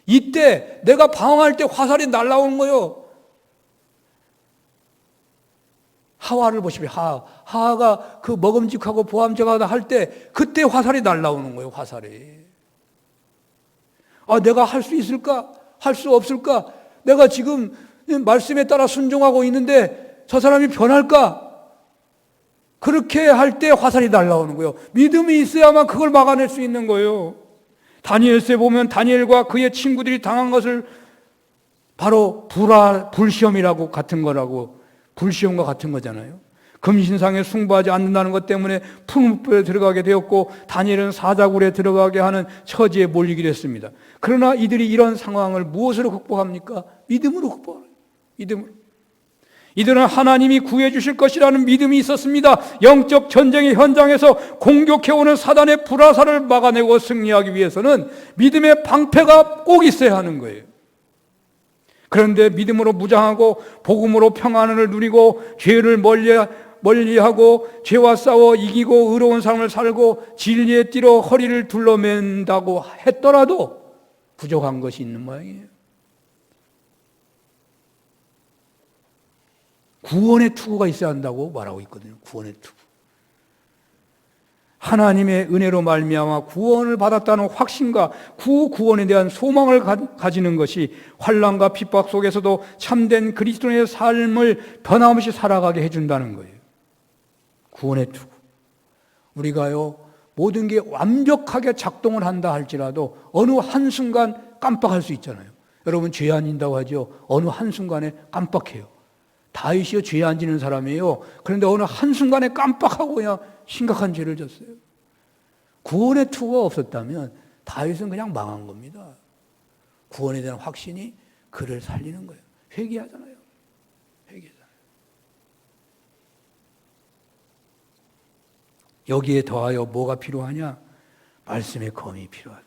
이때 내가 방황할 때 화살이 날아오는 거예요. 하와를 보십시오. 하와가 그 먹음직하고 보암직하다 할 때 그때 화살이 날아오는 거예요. 화살이. 내가 할 수 있을까? 할 수 없을까? 내가 지금 말씀에 따라 순종하고 있는데 저 사람이 변할까? 그렇게 할 때 화살이 날아오는 거예요. 믿음이 있어야만 그걸 막아낼 수 있는 거예요. 다니엘서에 보면 다니엘과 그의 친구들이 당한 것을 바로 불시험이라고 같은 거라고, 불시험과 같은 거잖아요. 금신상에 숭배하지 않는다는 것 때문에 풀무불에 들어가게 되었고 다니엘은 사자굴에 들어가게 하는 처지에 몰리기도 했습니다. 그러나 이들이 이런 상황을 무엇으로 극복합니까? 믿음으로 극복합니다. 믿음으로. 이들은 하나님이 구해 주실 것이라는 믿음이 있었습니다. 영적 전쟁의 현장에서 공격해오는 사단의 불화살을 막아내고 승리하기 위해서는 믿음의 방패가 꼭 있어야 하는 거예요. 그런데 믿음으로 무장하고 복음으로 평안을 누리고 죄를 멀리하고 죄와 싸워 이기고 의로운 삶을 살고 진리의 띠로 허리를 둘러맨다고 했더라도 부족한 것이 있는 모양이에요. 구원의 투구가 있어야 한다고 말하고 있거든요. 구원의 투구. 하나님의 은혜로 말미암아 구원을 받았다는 확신과 구원에 대한 소망을 가지는 것이 환난과 핍박 속에서도 참된 그리스도인의 삶을 변함없이 살아가게 해준다는 거예요. 구원의 투구. 우리가요, 모든 게 완벽하게 작동을 한다 할지라도 어느 한순간 깜빡할 수 있잖아요. 여러분 죄 안 진다고 하죠. 어느 한순간에 깜빡해요. 다윗이요, 죄 안 지는 사람이에요. 그런데 어느 한순간에 깜빡하고 그냥 심각한 죄를 졌어요. 구원의 투구가 없었다면 다윗은 그냥 망한 겁니다. 구원에 대한 확신이 그를 살리는 거예요. 회개하잖아요. 회개하잖아요. 여기에 더하여 뭐가 필요하냐? 말씀의 검이 필요하다.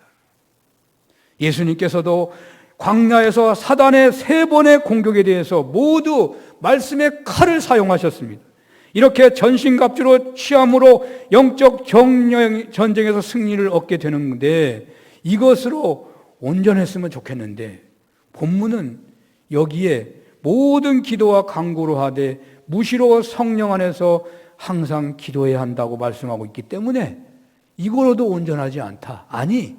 예수님께서도 광야에서 사단의 3번의 공격에 대해서 모두 말씀의 칼을 사용하셨습니다. 이렇게 전신갑주로 취함으로 영적 전쟁에서 승리를 얻게 되는데 이것으로 온전했으면 좋겠는데 본문은 여기에 모든 기도와 간구로 하되 무시로 성령 안에서 항상 기도해야 한다고 말씀하고 있기 때문에 이거로도 온전하지 않다. 아니,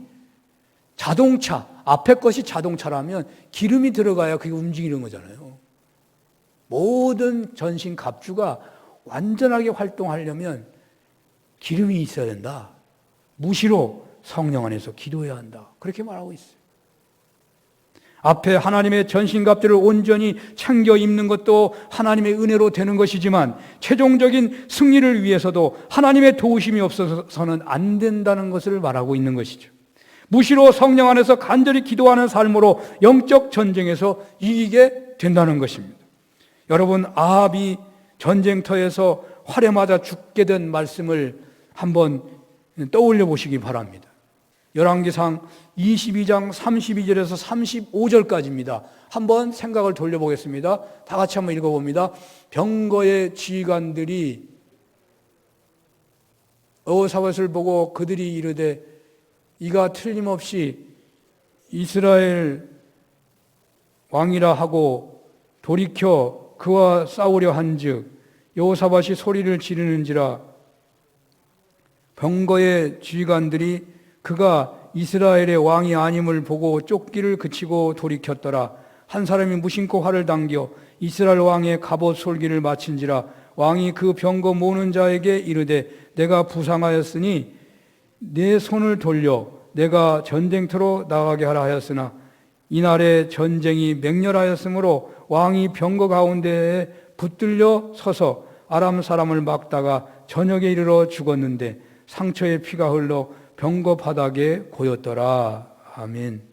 자동차, 앞에 것이 자동차라면 기름이 들어가야 그게 움직이는 거잖아요. 모든 전신 갑주가 완전하게 활동하려면 기름이 있어야 된다. 무시로 성령 안에서 기도해야 한다. 그렇게 말하고 있어요. 앞에 하나님의 전신갑주를 온전히 챙겨 입는 것도 하나님의 은혜로 되는 것이지만 최종적인 승리를 위해서도 하나님의 도우심이 없어서는 안 된다는 것을 말하고 있는 것이죠. 무시로 성령 안에서 간절히 기도하는 삶으로 영적 전쟁에서 이기게 된다는 것입니다. 여러분, 아합이 전쟁터에서 활에 맞아 죽게 된 말씀을 한번 떠올려 보시기 바랍니다. 열왕기상 22장 32절에서 35절까지입니다. 한번 생각을 돌려보겠습니다. 다 같이 한번 읽어봅니다. 병거의 지휘관들이 여호사밧을 보고 그들이 이르되 이가 틀림없이 이스라엘 왕이라 하고 돌이켜 그와 싸우려 한즉 여호사밧이 소리를 지르는지라 병거의 지휘관들이 그가 이스라엘의 왕이 아님을 보고 쫓기를 그치고 돌이켰더라. 한 사람이 무심코 활을 당겨 이스라엘 왕의 갑옷 솔기를 마친지라. 왕이 그 병거 모는 자에게 이르되 내가 부상하였으니 내 손을 돌려 내가 전쟁터로 나가게 하라 하였으나 이날에 전쟁이 맹렬하였으므로 왕이 병거 가운데에 붙들려 서서 아람 사람을 막다가 저녁에 이르러 죽었는데 상처에 피가 흘러 병거 바닥에 고였더라. 아멘.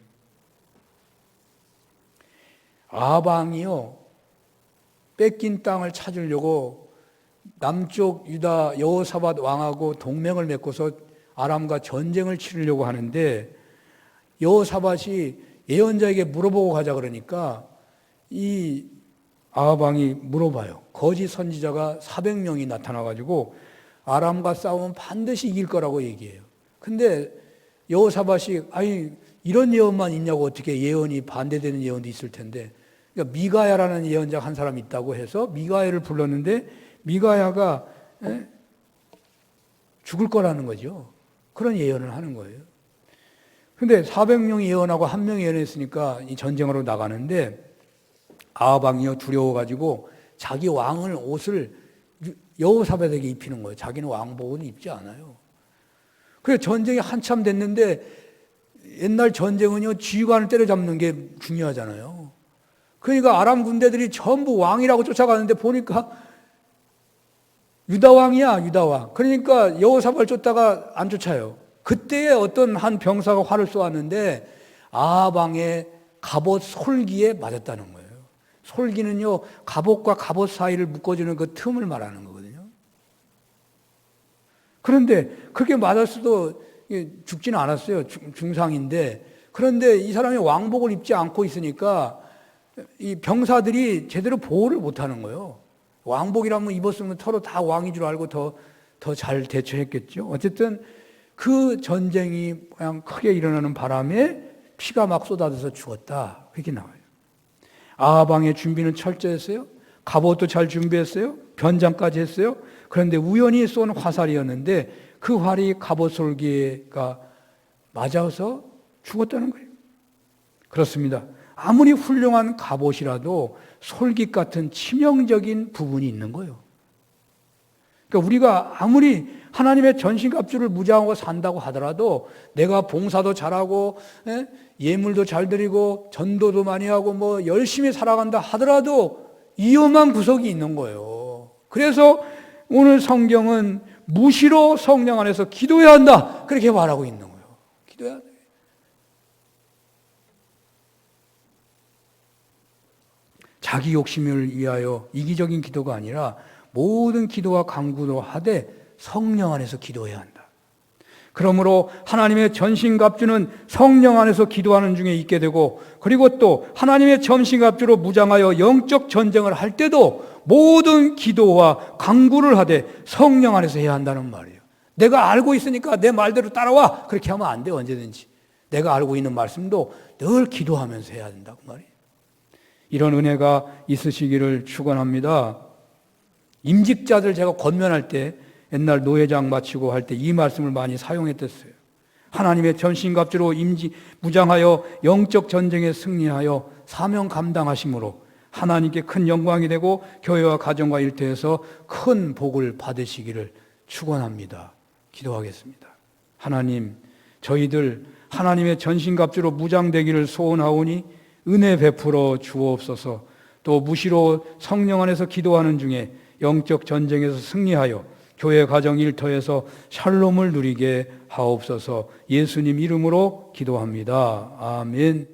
아방이요, 뺏긴 땅을 찾으려고 남쪽 유다 여호사밧 왕하고 동맹을 맺고서 아람과 전쟁을 치르려고 하는데 여호사밧이 예언자에게 물어보고 가자 그러니까 이 아합 왕이 물어봐요. 거짓 선지자가 400명이 나타나가지고 아람과 싸우면 반드시 이길 거라고 얘기해요. 근데 여호사밧이 아니 이런 예언만 있냐고, 어떻게 예언이 반대되는 예언도 있을 텐데, 그러니까 미가야라는 예언자 한 사람이 있다고 해서 미가야를 불렀는데 미가야가 죽을 거라는 거죠. 그런 예언을 하는 거예요. 근데 400명이 예언하고 1명이 예언했으니까 이 전쟁으로 나가는데 아합 왕이요 두려워가지고 자기 왕을 옷을 여호사밧에게 입히는 거예요. 자기는 왕복은 입지 않아요. 그래서 전쟁이 한참 됐는데 옛날 전쟁은요 지휘관을 때려잡는 게 중요하잖아요. 그러니까 아람 군대들이 전부 왕이라고 쫓아가는데 보니까 유다왕이야, 유다왕. 그러니까 여호사밧을 쫓다가 안 쫓아요. 그때에 어떤 한 병사가 활을 쏘았는데 아합 왕의 갑옷 솔기에 맞았다는 거예요. 솔기는요 갑옷과 갑옷 사이를 묶어주는 그 틈을 말하는 거거든요. 그런데 그렇게 맞았어도 죽지는 않았어요. 중상인데. 그런데 이 사람이 왕복을 입지 않고 있으니까 이 병사들이 제대로 보호를 못하는 거예요. 왕복이라면 입었으면 서로 다 왕인 줄 알고 더 잘 대처했겠죠. 어쨌든 그 전쟁이 그냥 크게 일어나는 바람에 피가 막 쏟아져서 죽었다. 그렇게 나와요. 아합 왕의 준비는 철저했어요. 갑옷도 잘 준비했어요. 변장까지 했어요. 그런데 우연히 쏜 화살이었는데 그 활이 갑옷 솔기가 맞아서 죽었다는 거예요. 그렇습니다. 아무리 훌륭한 갑옷이라도 솔깃 같은 치명적인 부분이 있는 거예요. 그러니까 우리가 아무리 하나님의 전신갑주를 무장하고 산다고 하더라도 내가 봉사도 잘하고 예물도 잘 드리고 전도도 많이 하고 뭐 열심히 살아간다 하더라도 위험한 구석이 있는 거예요. 그래서 오늘 성경은 무시로 성령 안에서 기도해야 한다 그렇게 말하고 있는 거예요. 기도해야 돼. 자기 욕심을 위하여 이기적인 기도가 아니라 모든 기도와 간구도 하되 성령 안에서 기도해야 한다. 그러므로 하나님의 전신갑주는 성령 안에서 기도하는 중에 있게 되고, 그리고 또 하나님의 전신갑주로 무장하여 영적 전쟁을 할 때도 모든 기도와 간구를 하되 성령 안에서 해야 한다는 말이에요. 내가 알고 있으니까 내 말대로 따라와 그렇게 하면 안 돼요. 언제든지 내가 알고 있는 말씀도 늘 기도하면서 해야 된다고 말이에요. 이런 은혜가 있으시기를 축원합니다. 임직자들 제가 권면할 때 옛날 노회장 마치고 할 때 이 말씀을 많이 사용했댔어요. 하나님의 전신갑주로 무장하여 영적 전쟁에 승리하여 사명 감당하심으로 하나님께 큰 영광이 되고 교회와 가정과 일터에서 큰 복을 받으시기를 축원합니다. 기도하겠습니다. 하나님, 저희들 하나님의 전신갑주로 무장되기를 소원하오니 은혜 베풀어 주옵소서. 또 무시로 성령 안에서 기도하는 중에 영적 전쟁에서 승리하여 교회 가정 일터에서 샬롬을 누리게 하옵소서. 예수님 이름으로 기도합니다. 아멘.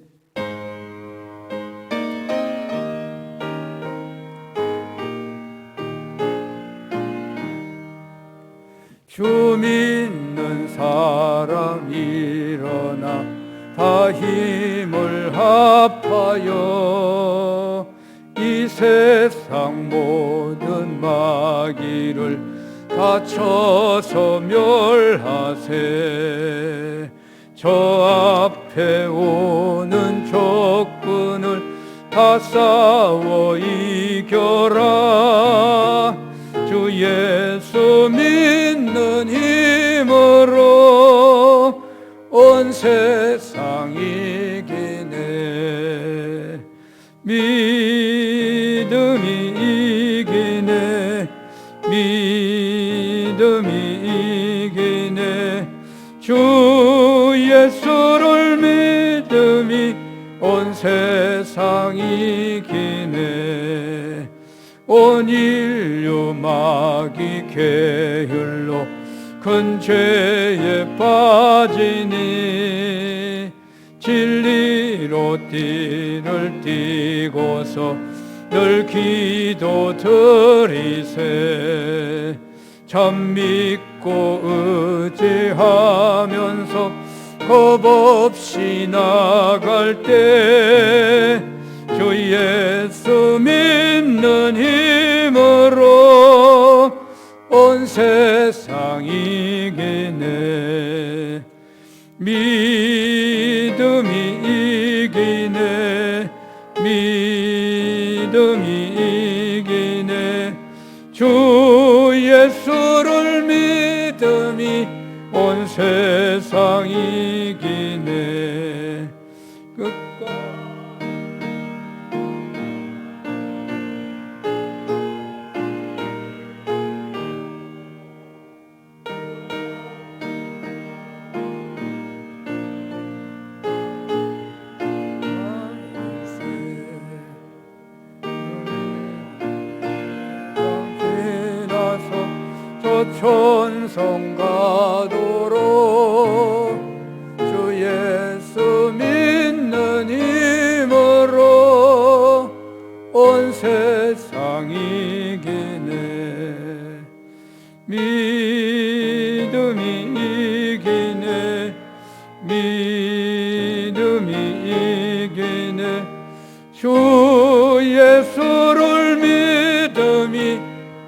주 믿는 사람 일어나 다 힘을 합하여 이 세상 모든 마귀를 다 쳐서 멸하세. 저 앞에 오는 적군을 다 싸워 이겨라. 주 예수 믿는 힘으로 온 세상 이기네. 믿음이 이기네. 믿음이 이기네. 주 예수를 믿음이 온 세상 이기네. 온 인류 마귀 게을로 큰 죄에 빠지니 진리로 띠를 띠고서 늘 기도 드리세. 참 믿고 믿고 의지하면서 겁없이 나갈 때 주 예수 믿는 힘으로 온 세상 이기네. 믿음이 이기네. 믿음이 이기네. 주 예수를 믿음이 온 세상 이기네. 천성 가도록 주 예수 믿는 힘으로 온 세상 이기네. 믿음이 이기네. 믿음이 이기네. 주 예수를 믿음이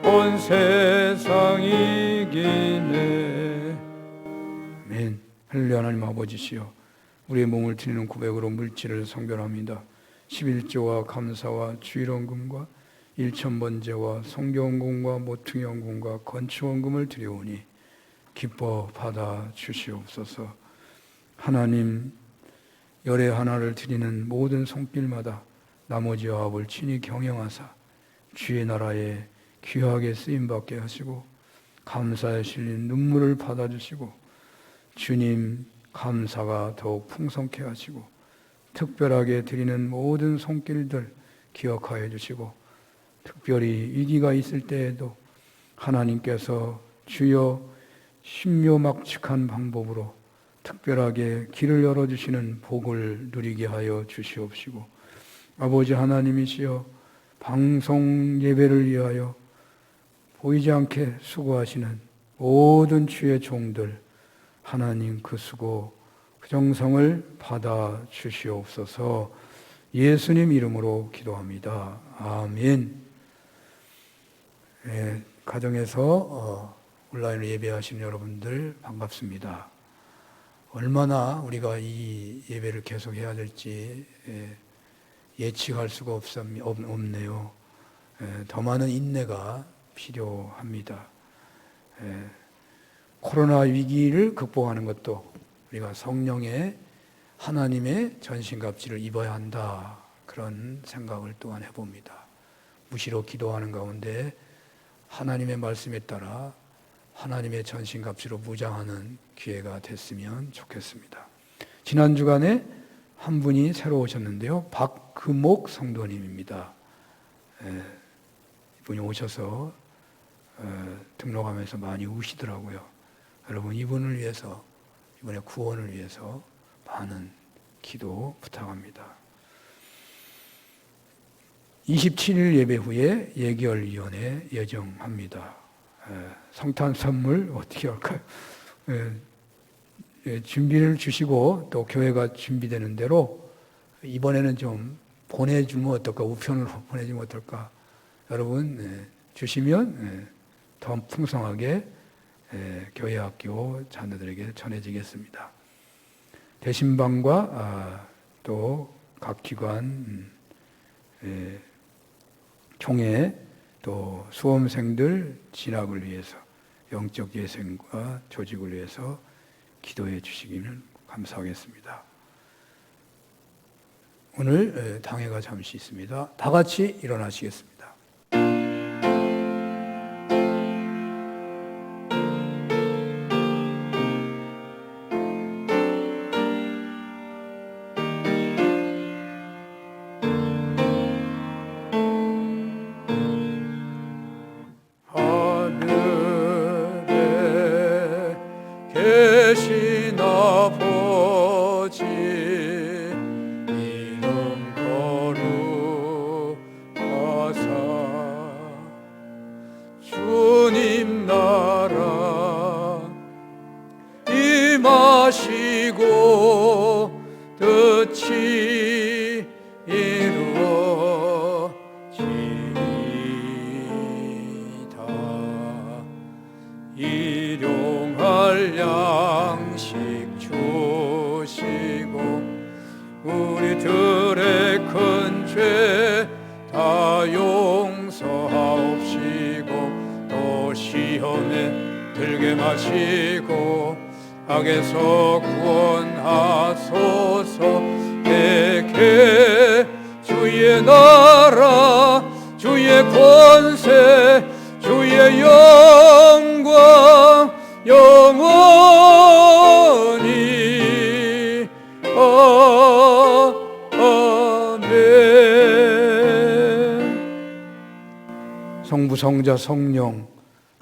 온 세상 이기네. 아멘. 할렐루야. 하나님 아버지시여, 우리의 몸을 드리는 고백으로 물질을 성결합니다. 11조와 감사와 주일원금과 일천번제와 성경원금과 모퉁이원금과 건축원금을 드려오니 기뻐 받아 주시옵소서. 하나님, 열의 하나를 드리는 모든 손길마다 나머지와 합을 친히 경영하사 주의 나라에 귀하게 쓰임받게 하시고 감사에 실린 눈물을 받아주시고 주님 감사가 더욱 풍성케 하시고 특별하게 드리는 모든 손길들 기억하여 주시고 특별히 위기가 있을 때에도 하나님께서 주여 신묘막측한 방법으로 특별하게 길을 열어주시는 복을 누리게 하여 주시옵시고 아버지 하나님이시여 방송 예배를 위하여 보이지 않게 수고하시는 모든 주의 종들 하나님 그 수고 그 정성을 받아 주시옵소서. 예수님 이름으로 기도합니다. 아멘. 네, 가정에서 온라인으로 예배하시는 여러분들 반갑습니다. 얼마나 우리가 이 예배를 계속해야 될지 예측할 수가 없네요. 더 많은 인내가 필요합니다. 코로나 위기를 극복하는 것도 우리가 성령의 하나님의 전신갑주를 입어야 한다. 그런 생각을 또한 해봅니다. 무시로 기도하는 가운데 하나님의 말씀에 따라 하나님의 전신갑주로 무장하는 기회가 됐으면 좋겠습니다. 지난 주간에 한 분이 새로 오셨는데요. 박금옥 성도님입니다. 이분이 오셔서 등록하면서 많이 우시더라고요. 여러분 이분을 위해서, 이분의 구원을 위해서 많은 기도 부탁합니다. 27일 예배 후에 예결위원회 예정합니다. 성탄 선물 어떻게 할까요? 준비를 주시고 또 교회가 준비되는 대로 이번에는 좀 보내주면 어떨까? 우편으로 보내주면 어떨까? 여러분 주시면 더 풍성하게 교회 학교 자녀들에게 전해지겠습니다. 대신방과 또 각 기관 총회 또 수험생들 진학을 위해서 영적 예생과 조직을 위해서 기도해 주시기를 감사하겠습니다. 오늘 당회가 잠시 있습니다. 다 같이 일어나시겠습니다. 계신 아버지 이름 거룩하사 그들의 큰 죄 다 용서하옵시고 또 시험에 들게 마시고 악에서 구원하소서. 내게 주의 나라 주의 권세 주의 영광 영원히 아멘. 성부 성자 성령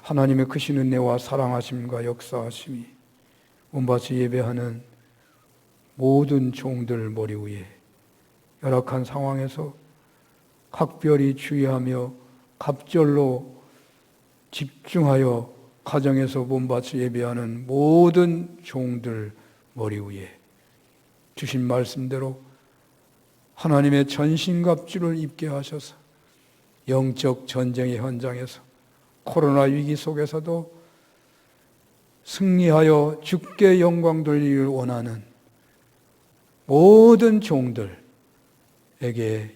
하나님의 크신 은혜와 사랑하심과 역사하심이 온바치 예배하는 모든 종들 머리 위에 열악한 상황에서 각별히 주의하며 갑절로 집중하여 가정에서 몸바치 예배하는 모든 종들 머리 위에 주신 말씀대로 하나님의 전신갑주를 입게 하셔서 영적 전쟁의 현장에서 코로나 위기 속에서도 승리하여 주께 영광 돌리기를 원하는 모든 종들에게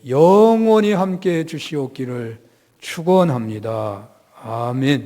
영원히 함께해 주시옵기를 축원합니다. 아멘.